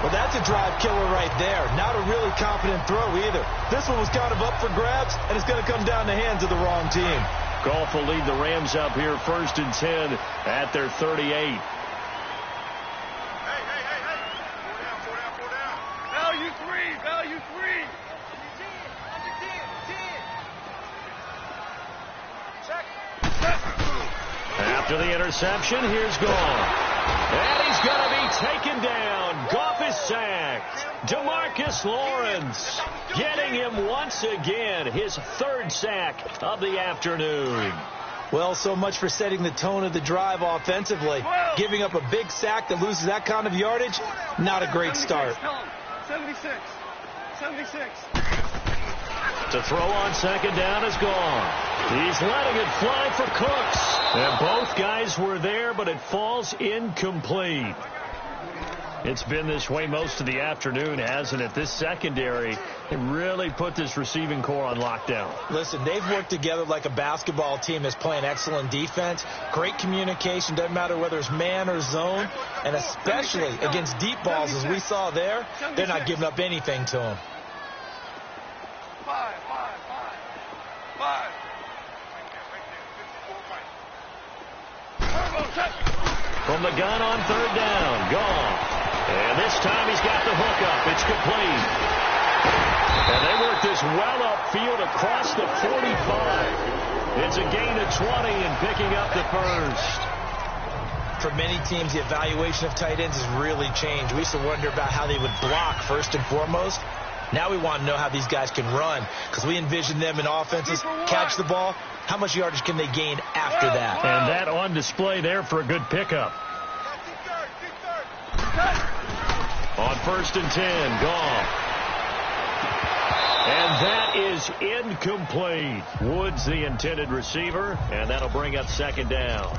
Well, that's a drive killer right there. Not a really confident throw either. This one was kind of up for grabs, and it's going to come down the hands of the wrong team. Goff will lead the Rams up here 1st and 10 at their 38. Value three. After the interception, here's Goff. And he's going to be taken down. Goff is sacked. DeMarcus Lawrence getting him once again, his 3rd sack of the afternoon. Well, so much for setting the tone of the drive offensively. Giving up a big sack that loses that kind of yardage, not a great start. 76. To throw on 2nd down is gone. He's letting it fly for Cooks. And both guys were there, but it falls incomplete. It's been this way most of the afternoon, hasn't it? This secondary really put this receiving core on lockdown. Listen, they've worked together like a basketball team that's playing excellent defense. Great communication, doesn't matter whether it's man or zone. And especially against deep balls, as we saw there, they're not giving up anything to them. 5. From the gun on 3rd down, Goff. And this time he's got the hook up. It's complete. And they work this well upfield across the 45. It's a gain of 20 and picking up the first. For many teams, the evaluation of tight ends has really changed. We used to wonder about how they would block first and foremost. Now we want to know how these guys can run, because we envision them in offenses, catch the ball. How much yardage can they gain after that? And that on display there for a good pickup. On 1st and 10, Goff. And that is incomplete. Woods the intended receiver, and that'll bring up 2nd down.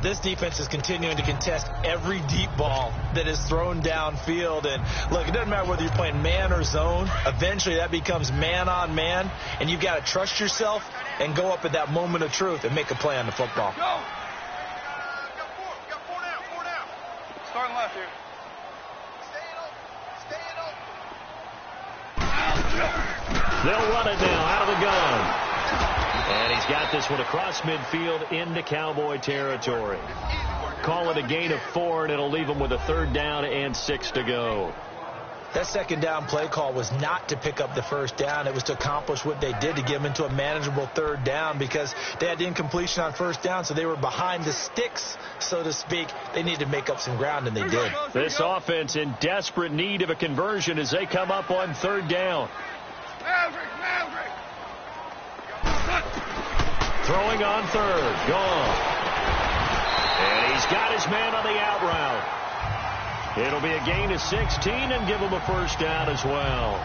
This defense is continuing to contest every deep ball that is thrown downfield. And look, it doesn't matter whether you're playing man or zone. Eventually that becomes man on man, and you've got to trust yourself and go up at that moment of truth and make a play on the football. Go. Got four down. Starting left here. They'll run it now out of the gun. And he's got this one across midfield into Cowboy territory. Call it a gain of 4, and it'll leave him with a 3rd down and 6 to go. That second down play call was not to pick up the first down. It was to accomplish what they did, to get them into a manageable third down, because they had incompletion on first down, so they were behind the sticks, so to speak. They needed to make up some ground, and they did. This offense in desperate need of a conversion as they come up on third down. Maverick. Throwing on third. Gone. And he's got his man on the out route. It'll be a gain of 16 and give them a first down as well.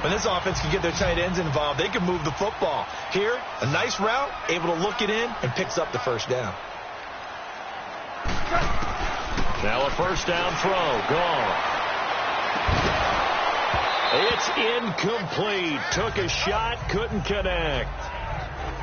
When this offense can get their tight ends involved, they can move the football. Here, a nice route, able to look it in, and picks up the first down. Now a first down throw. Gone. It's incomplete. Took a shot, couldn't connect.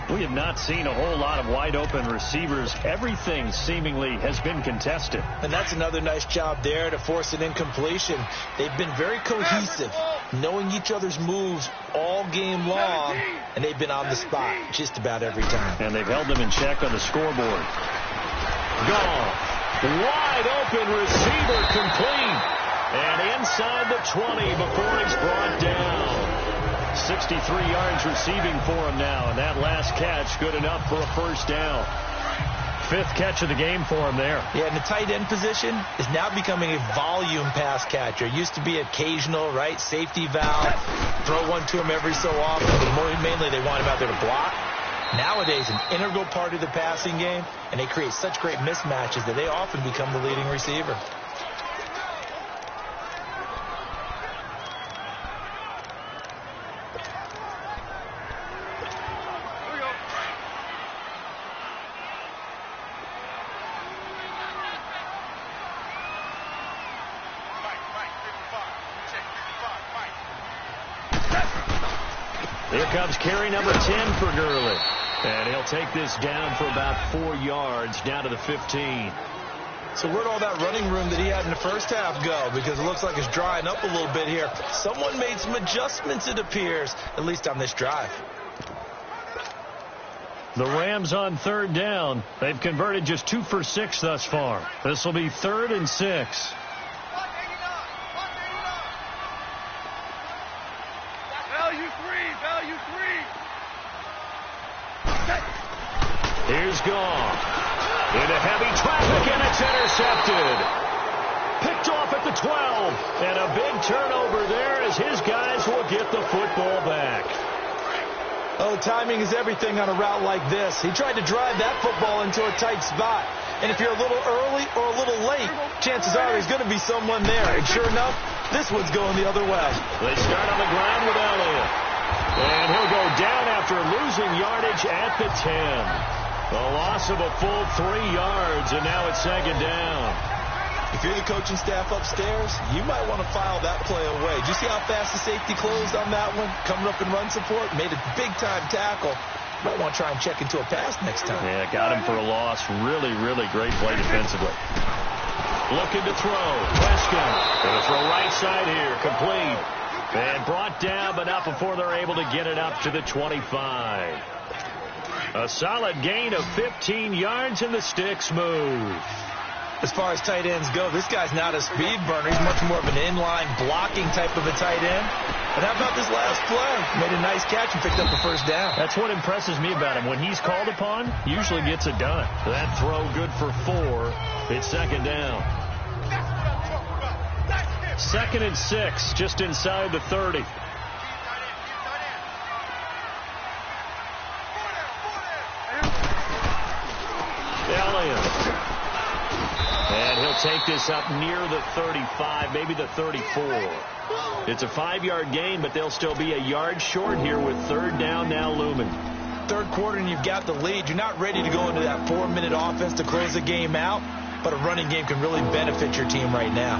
We have not seen a whole lot of wide-open receivers. Everything seemingly has been contested. And that's another nice job there to force an incompletion. They've been very cohesive, knowing each other's moves all game long, and they've been on the spot just about every time. And they've held them in check on the scoreboard. Gone. Wide open receiver, complete. And inside the 20 before he's brought down. 63 yards receiving for him now, and that last catch good enough for a first down. Fifth catch of the game for him there. Yeah, and the tight end position is now becoming a volume pass catcher. It used to be occasional, right, safety valve, throw one to him every so often, but mainly they want him out there to block. Nowadays, an integral part of the passing game, and they create such great mismatches that they often become the leading receiver. Here comes carry number 10 for Gurley. And he'll take this down for about 4 yards, down to the 15. So where'd all that running room that he had in the first half go? Because it looks like it's drying up a little bit here. Someone made some adjustments, it appears, at least on this drive. The Rams on third down. They've converted just 2 for 6 thus far. This will be 3rd and 6. Here's Goff. Into heavy traffic, and it's intercepted. Picked off at the 12. And a big turnover there as his guys will get the football back. Oh, timing is everything on a route like this. He tried to drive that football into a tight spot. And if you're a little early or a little late, chances are there's going to be someone there. And sure enough, this one's going the other way. They start on the ground with Elliott. And he'll go down after losing yardage at the 10. A loss of a full 3 yards, and now it's second down. If you're the coaching staff upstairs, you might want to file that play away. Did you see how fast the safety closed on that one? Coming up in run support, made a big-time tackle. Might want to try and check into a pass next time. Yeah, got him for a loss. Really, really great play defensively. Looking to throw. Prescott. Going to throw right side here. Complete. And brought down, but not before they're able to get it up to the 25. A solid gain of 15 yards, and the sticks move. As far as tight ends go, this guy's not a speed burner. He's much more of an inline blocking type of a tight end. But how about this last play? Made a nice catch and picked up the first down. That's what impresses me about him. When he's called upon, usually gets it done. That throw good for 4. It's second down. 2nd and 6, just inside the 30. Elliott. And he'll take this up near the 35, maybe the 34. It's a 5-yard gain, but they'll still be a yard short here with third down now looming. Third quarter and you've got the lead. You're not ready to go into that 4-minute offense to close the game out, but a running game can really benefit your team right now.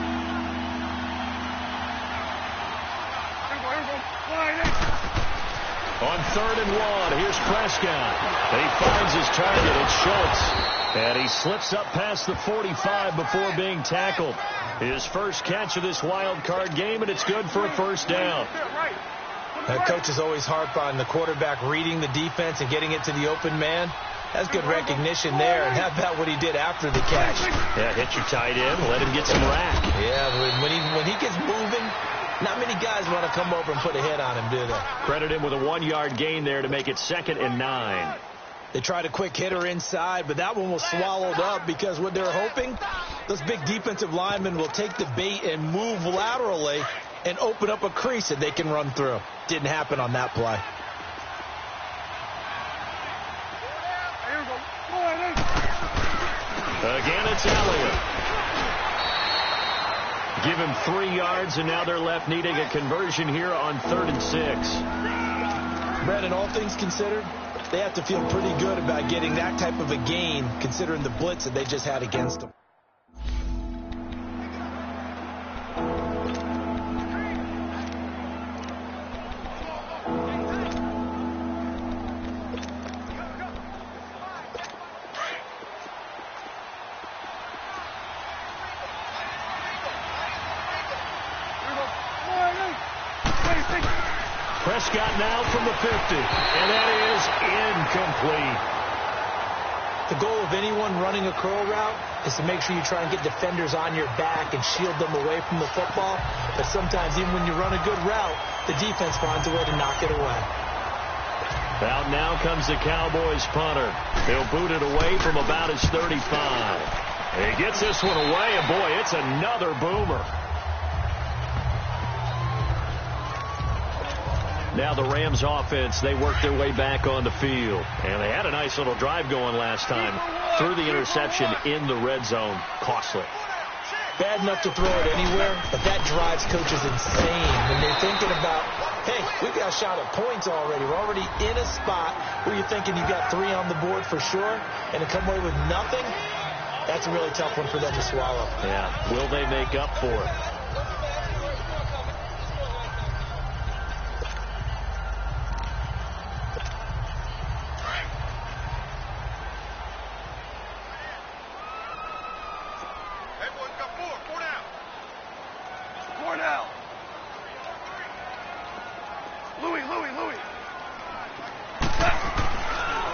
On 3rd and 1, here's Prescott. He finds his target. It's Schultz. And he slips up past the 45 before being tackled. His first catch of this wild card game, and it's good for a first down. Coaches always harp on the quarterback reading the defense and getting it to the open man. That's good recognition there. And how about what he did after the catch? Yeah, hit your tight end, let him get some rack. Yeah, when he gets moving, not many guys want to come over and put a hit on him, do they? Credit him with a 1-yard gain there to make it 2nd and 9. They tried a quick hitter inside, but that one was swallowed up because what they're hoping, those big defensive linemen will take the bait and move laterally and open up a crease that they can run through. Didn't happen on that play. Again, it's Elliott. Give him 3 yards, and now they're left needing a conversion here on 3rd and 6. Brandon, all things considered, they have to feel pretty good about getting that type of a gain, considering the blitz that they just had against them. Prescott now from the 50, and that is incomplete. The goal of anyone running a curl route is to make sure you try and get defenders on your back and shield them away from the football. But sometimes even when you run a good route, the defense finds a way to knock it away. Out now comes the Cowboys punter. He'll boot it away from about his 35. He gets this one away, and boy, it's another boomer. Now the Rams offense, they work their way back on the field. And they had a nice little drive going last time. Threw the interception in the red zone. Costly. Bad enough to throw it anywhere, but that drives coaches insane when they're thinking about, hey, we've got a shot at points already. We're already in a spot where you're thinking you've got 3 on the board for sure, and to come away with nothing, that's a really tough one for them to swallow. Yeah, will they make up for it?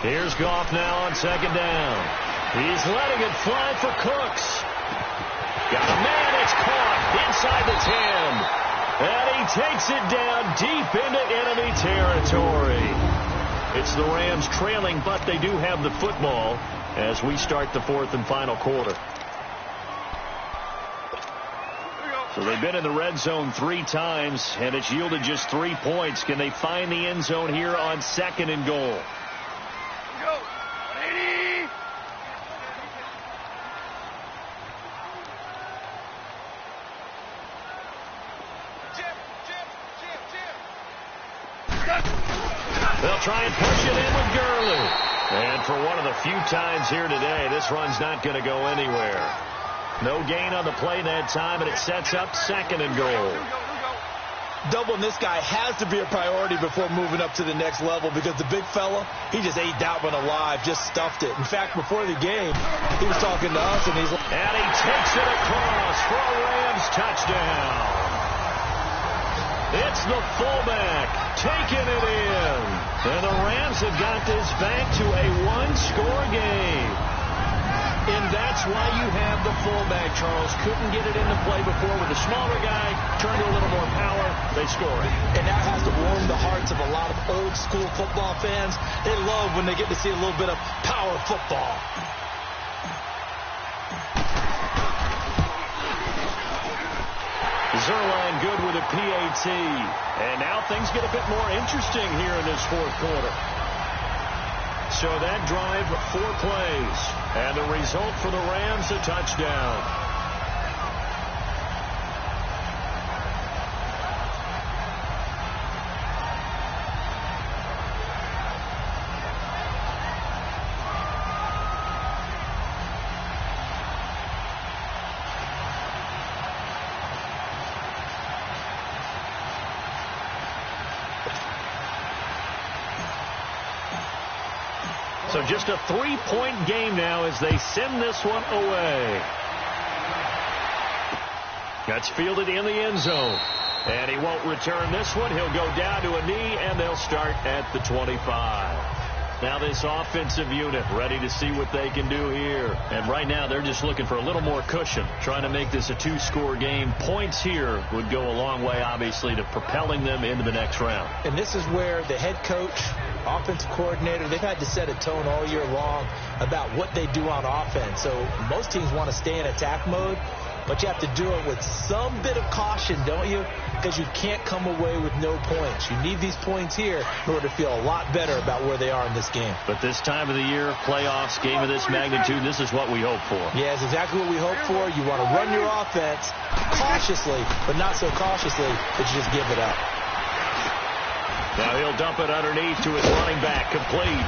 Here's Goff now on 2nd down. He's letting it fly for Cooks. Got a man, it's caught inside the 10. And he takes it down deep into enemy territory. It's the Rams trailing, but they do have the football as we start the 4th and final quarter. So they've been in the red zone 3 times, and it's yielded just 3 points. Can they find the end zone here on 2nd and goal? They'll try and push it in with Gurley. And for one of the few times here today, this run's not going to go anywhere. No gain on the play that time, and it sets up 2nd and goal. Doubling this guy has to be a priority before moving up to the next level because the big fella, he just ate that one alive, just stuffed it. In fact, before the game, he was talking to us, and he's like... And he takes it across for a Rams touchdown. It's the fullback taking it in. And the Rams have got this back to a 1-score game. And that's why you have the fullback, Charles. Couldn't get it into play before with the smaller guy. Turned to a little more power. They score it. And that has to warm the hearts of a lot of old-school football fans. They love when they get to see a little bit of power football. Zerline good with a PAT. And now things get a bit more interesting here in this 4th quarter. So that drive, 4 plays. And the result for the Rams, a touchdown. So just a 3-point game now as they send this one away. That's fielded in the end zone. And he won't return this one. He'll go down to a knee, and they'll start at the 25. Now this offensive unit ready to see what they can do here. And right now they're just looking for a little more cushion, trying to make this a 2-score game. Points here would go a long way, obviously, to propelling them into the next round. And this is where the head coach, offensive coordinator, they've had to set a tone all year long about what they do on offense. So most teams want to stay in attack mode, but you have to do it with some bit of caution, don't you? Because you can't come away with no points. You need these points here in order to feel a lot better about where they are in this game. But this time of the year, playoffs, game of this magnitude, this is what we hope for. Yeah, it's exactly what we hope for. You want to run your offense cautiously, but not so cautiously that you just give it up. Now he'll dump it underneath to his running back, complete.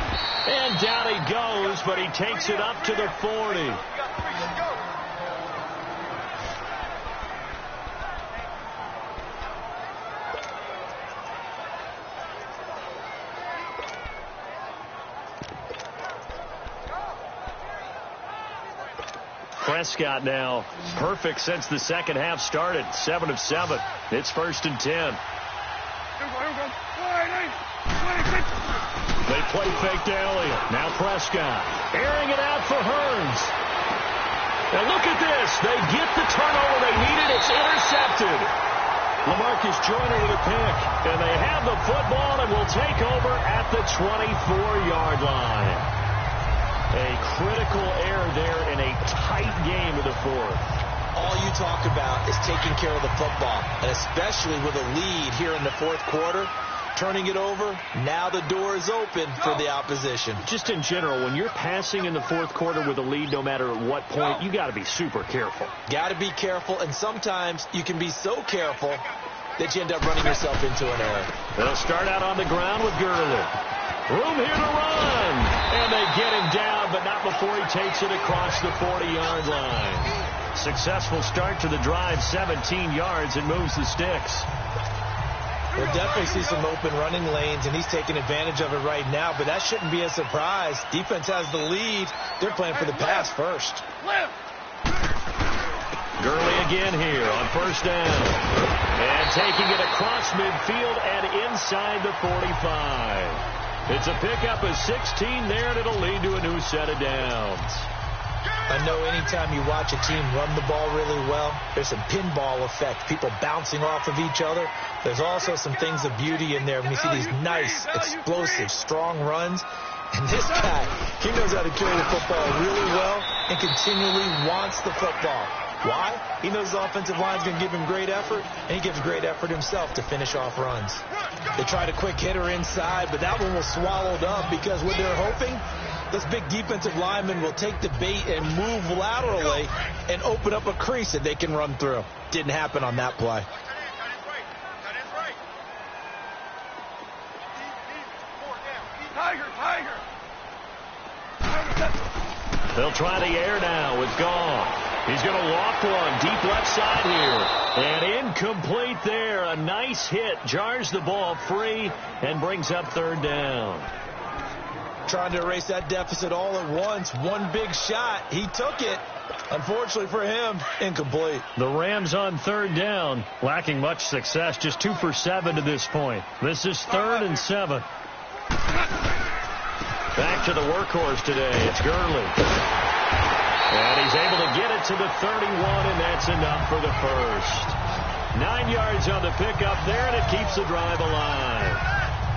And down he goes, but he takes it up to the 40. Prescott now perfect since the second half started. 7 of 7. It's 1st and 10. They play fake to Elliott. Now Prescott airing it out for Hearns. And look at this. They get the turnover they needed. It's intercepted. LaMarcus Joyner with a pick. And they have the football and will take over at the 24-yard line. A critical error there in a tight game of the fourth. All you talk about is taking care of the football, and especially with a lead here in the fourth quarter, turning it over, now the door is open for the opposition. Just in general, when you're passing in the fourth quarter with a lead, no matter at what point, you got to be super careful. Got to be careful, and sometimes you can be so careful that you end up running yourself into an error. They'll start out on the ground with Gurley. Room here to run. And they get him down, but not before he takes it across the 40-yard line. Successful start to the drive, 17 yards, and moves the sticks. We'll definitely see some open running lanes, and he's taking advantage of it right now, but that shouldn't be a surprise. Defense has the lead. They're playing for the pass first. Gurley again here on 1st down. And taking it across midfield and inside the 45. It's a pickup of 16 there, and it'll lead to a new set of downs. I know anytime you watch a team run the ball really well, there's some pinball effect, people bouncing off of each other. There's also some things of beauty in there when you see these nice, explosive, strong runs. And this guy, he knows how to carry the football really well and continually wants the football. Why? He knows the offensive line's going to give him great effort, and he gives great effort himself to finish off runs. They tried a quick hitter inside, but that one was swallowed up because what they're hoping, this big defensive lineman will take the bait and move laterally and open up a crease that they can run through. Didn't happen on that play. They'll try the air now with Goff. He's going to walk one deep left side here. And incomplete there. A nice hit. Jars the ball free and brings up 3rd down. Trying to erase that deficit all at once. One big shot. He took it. Unfortunately for him, incomplete. The Rams on 3rd down, lacking much success. Just 2 for 7 to this point. This is 3rd and 7. Back to the workhorse today. It's Gurley. And he's able to get it to the 31, and that's enough for the first. 9 yards on the pickup there, and it keeps the drive alive.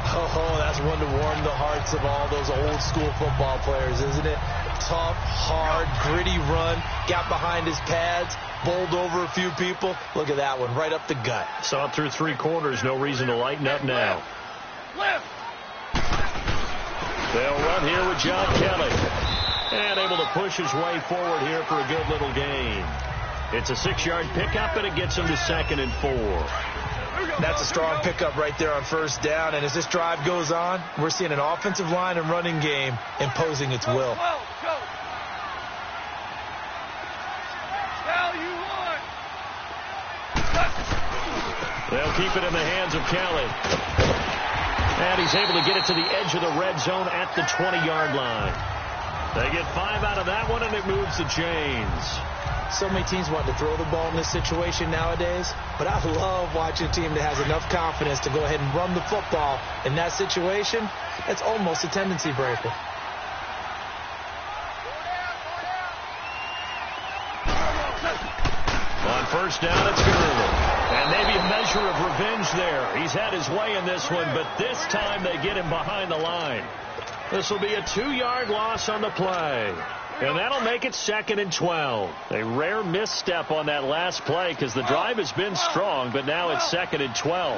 Oh, that's one to warm the hearts of all those old school football players, isn't it? Tough, hard, gritty run, got behind his pads, bowled over a few people. Look at that one, right up the gut. Saw it through 3 quarters, no reason to lighten up now. They'll run here with John Kelly. And able to push his way forward here for a good little gain. It's a 6-yard pickup, and it gets him to 2nd and 4. That's a strong pickup right there on 1st down. And as this drive goes on, we're seeing an offensive line and running game imposing its will. They'll keep it in the hands of Kelly. And he's able to get it to the edge of the red zone at the 20-yard line. They get 5 out of that one, and it moves the chains. So many teams want to throw the ball in this situation nowadays, but I love watching a team that has enough confidence to go ahead and run the football in that situation. It's almost a tendency breaker. On first down, it's Gurley. And maybe a measure of revenge there. He's had his way in this one, but this time they get him behind the line. This will be a 2-yard loss on the play. And that'll make it 2nd and 12. A rare misstep on that last play because the drive has been strong, but now it's 2nd and 12.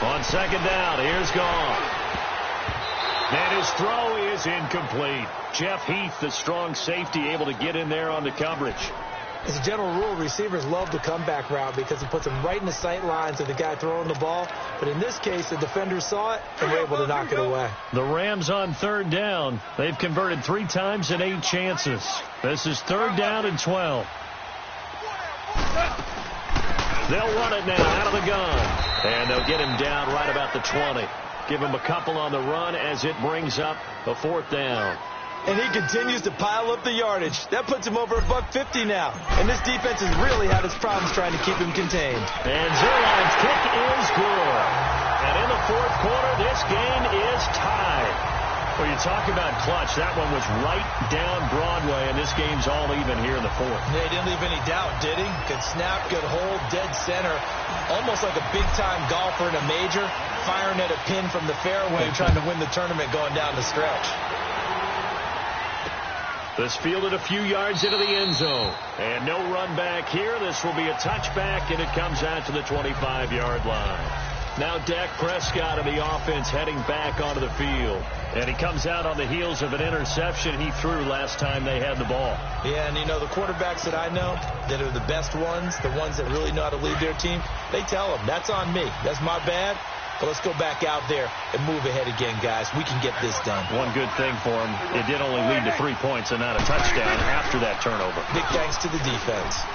On 2nd down, here's Gone. And his throw is incomplete. Jeff Heath, the strong safety, able to get in there on the coverage. As a general rule, receivers love the comeback route because it puts them right in the sight lines of the guy throwing the ball. But in this case, the defenders saw it and were able to knock it away. The Rams on 3rd down. They've converted 3 times in 8 chances. This is 3rd down and 12. They'll run it now out of the gun. And they'll get him down right about the 20. Give him a couple on the run as it brings up a 4th down. And he continues to pile up the yardage. That puts him over $150 now. And this defense has really had its problems trying to keep him contained. And Zerline's kick is good. And in the 4th quarter, this game is tied. Well, you talk about clutch. That one was right down Broadway, and this game's all even here in the 4th. Yeah, he didn't leave any doubt, did he? Good snap, good hold, dead center. Almost like a big-time golfer in a major, firing at a pin from the fairway, trying to win the tournament going down the stretch. This fielded a few yards into the end zone. And no run back here. This will be a touchback, and it comes out to the 25-yard line. Now Dak Prescott of the offense heading back onto the field. And he comes out on the heels of an interception he threw last time they had the ball. Yeah, and you know, the quarterbacks that I know that are the best ones, the ones that really know how to lead their team, they tell them, that's on me. That's my bad. But let's go back out there and move ahead again, guys. We can get this done. One good thing for him, it did only lead to 3 points and not a touchdown after that turnover. Big thanks to the defense.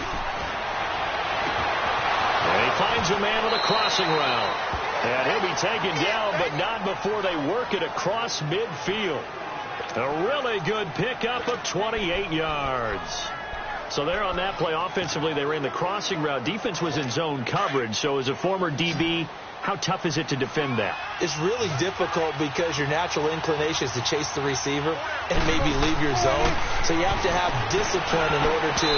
And he finds a man on a crossing route. And he'll be taken down, but not before they work it across midfield. A really good pickup of 28 yards. So there on that play, offensively, they ran the crossing route. Defense was in zone coverage, so as a former DB, how tough is it to defend that? It's really difficult because your natural inclination is to chase the receiver and maybe leave your zone. So you have to have discipline in order to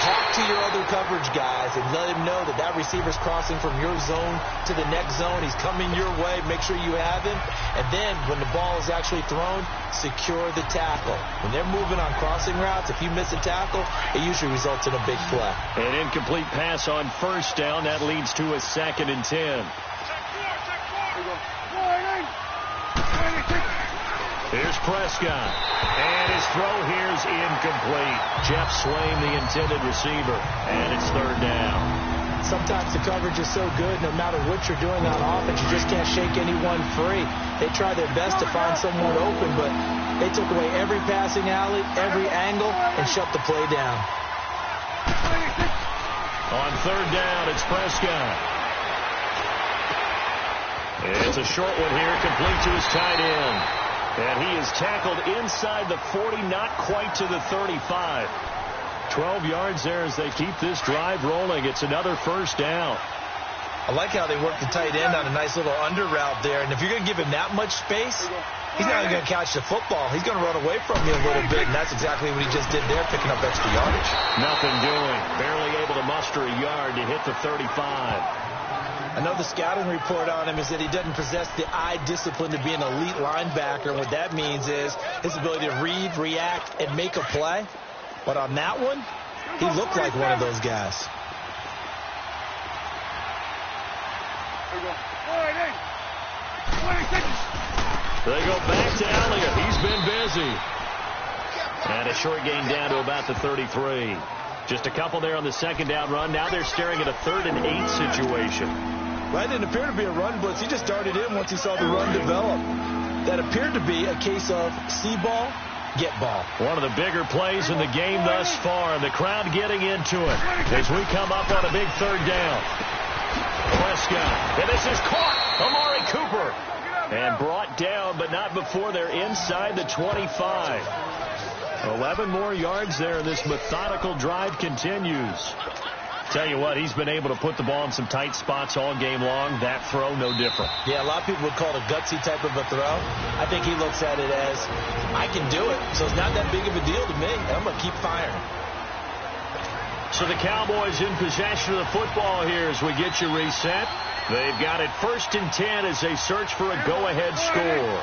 talk to your other coverage guys and let him know that that receiver's crossing from your zone to the next zone. He's coming your way. Make sure you have him. And then when the ball is actually thrown, secure the tackle. When they're moving on crossing routes, if you miss a tackle, it usually results in a big play. An incomplete pass on first down. That leads to a 2nd and 10. Here's Prescott. And his throw here's incomplete. Jeff Swain, the intended receiver. And it's 3rd down. Sometimes the coverage is so good, no matter what you're doing on offense, you just can't shake anyone free. They try their best to find someone open, but they took away every passing alley, every angle, and shut the play down. On 3rd down, it's Prescott. It's a short one here, complete to his tight end. And he is tackled inside the 40, not quite to the 35. 12 yards there as they keep this drive rolling. It's another 1st down. I like how they work the tight end on a nice little under route there. And if you're going to give him that much space, he's not even going to catch the football. He's going to run away from you a little bit, and that's exactly what he just did there, picking up extra yardage. Nothing doing. Barely able to muster a yard to hit the 35. I know the scouting report on him is that he doesn't possess the eye discipline to be an elite linebacker. What that means is his ability to read, react, and make a play. But on that one, he looked like one of those guys. They go back to Elliott. He's been busy. And a short gain down to about the 33. Just a couple there on the 2nd down run. Now they're staring at a 3rd and 8 situation. That didn't appear to be a run blitz. He just darted in once he saw the run develop. That appeared to be a case of see ball, get ball. One of the bigger plays in the game thus far. The crowd getting into it as we come up on a big 3rd down. Prescott. And this is caught. Amari Cooper. And brought down, but not before they're inside the 25. 11 more yards there, and this methodical drive continues. Tell you what, he's been able to put the ball in some tight spots all game long. That throw, no different. Yeah, a lot of people would call it a gutsy type of a throw. I think he looks at it as, I can do it, so it's not that big of a deal to me. I'm going to keep firing. So the Cowboys in possession of the football here as we get you reset. They've got it 1st and 10 as they search for a go-ahead score.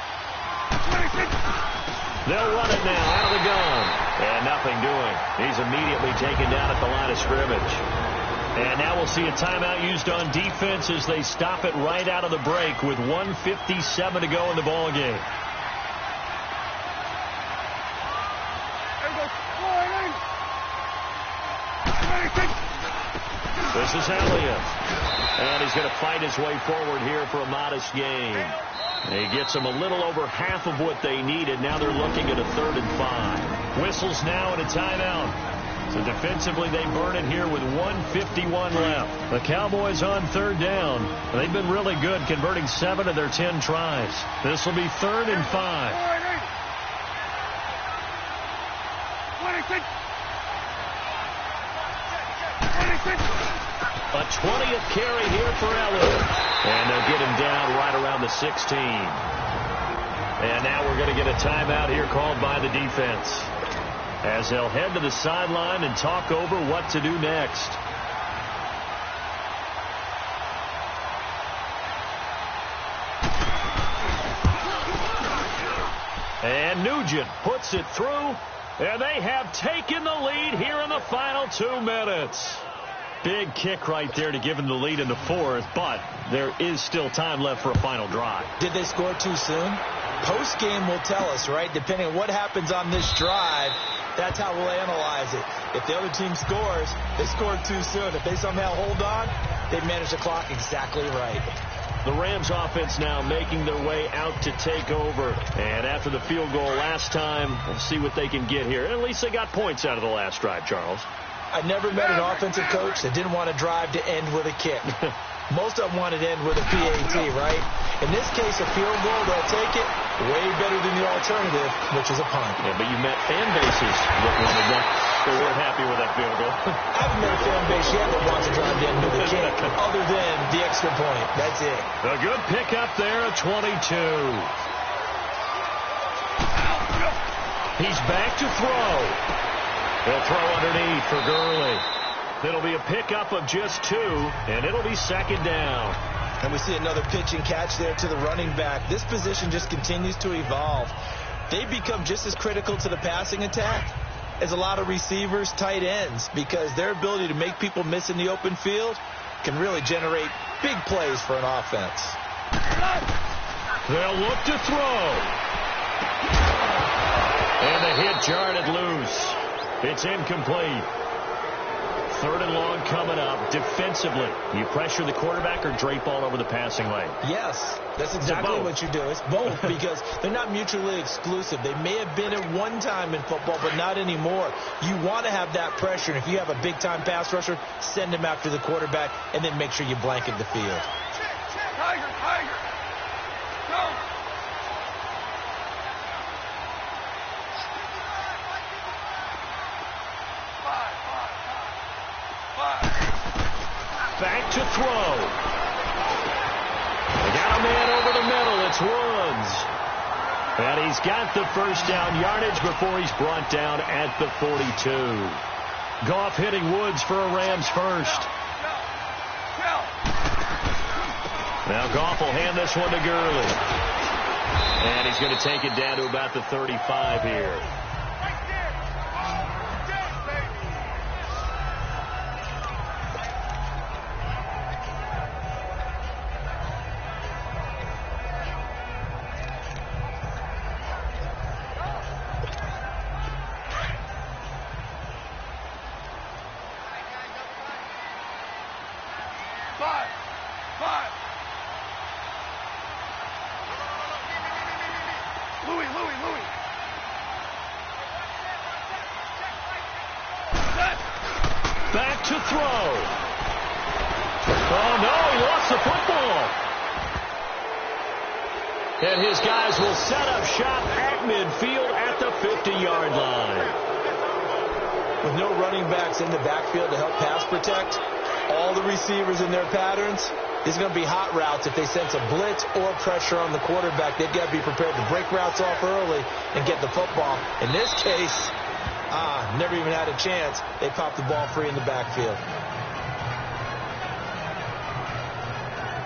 They'll run it now out of the gun. And nothing doing. He's immediately taken down at the line of scrimmage. And now we'll see a timeout used on defense as they stop it right out of the break with 1:57 to go in the ball game. This is Elliott. And he's going to fight his way forward here for a modest gain. He gets them a little over half of what they needed. Now they're looking at a 3rd and 5. Whistles now and a timeout. So defensively they burn it here with 1:51 left. The Cowboys on 3rd down. They've been really good, converting 7 of their 10 tries. This will be 3rd and 5. A 20th carry here for Elliott. And they'll get him down right around the 16. And now we're going to get a timeout here called by the defense, as they'll head to the sideline and talk over what to do next. And Nugent puts it through, and they have taken the lead here in the final 2 minutes. Big kick right there to give them the lead in the 4th, but there is still time left for a final drive. Did they score too soon? Post-game will tell us, right? Depending on what happens on this drive, that's how we'll analyze it. If the other team scores, they scored too soon. If they somehow hold on, they manage the clock exactly right. The Rams offense now making their way out to take over. And after the field goal last time, we'll see what they can get here. At least they got points out of the last drive, Charles. I never met an offensive coach that didn't want to drive to end with a kick. Most of them wanted to end with a PAT, right? In this case, a field goal, they'll take it. Way better than the alternative, which is a punt. Yeah, but you met fan bases that wanted that. They weren't happy with that field goal. I haven't met a fan base yet that wants to drive to end with a kick, other than the extra point. That's it. A good pickup there at 22. He's back to throw. They'll throw underneath for Gurley. It'll be a pickup of just 2, and it'll be 2nd down. And we see another pitch and catch there to the running back. This position just continues to evolve. They become just as critical to the passing attack as a lot of receivers, tight ends, because their ability to make people miss in the open field can really generate big plays for an offense. They'll look to throw. And the hit jarred loose. It's incomplete. 3rd and long coming up. Defensively, you pressure the quarterback or drape all over the passing lane? Yes, that's exactly what you do. It's both, because they're not mutually exclusive. They may have been at one time in football, but not anymore. You want to have that pressure, and if you have a big-time pass rusher, send him after the quarterback, and then make sure you blanket the field. Tiger, go! Back to throw. They got a man over the middle. It's Woods. And he's got the 1st down yardage before he's brought down at the 42. Goff hitting Woods for a Rams first. Now Goff will hand this one to Gurley. And he's going to take it down to about the 35 here. Back to throw. Oh, no, he lost And his guys will set up shop at midfield at the 50-yard line. With no running backs in the backfield to help pass protect, all the receivers in their patterns, these are going to be hot routes. If they sense a blitz or pressure on the quarterback, they've got to be prepared to break routes off early and get the football. In this case, never even had a chance. They popped the ball free in the backfield.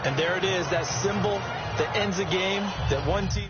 And there it is, that symbol that ends a game, that one team...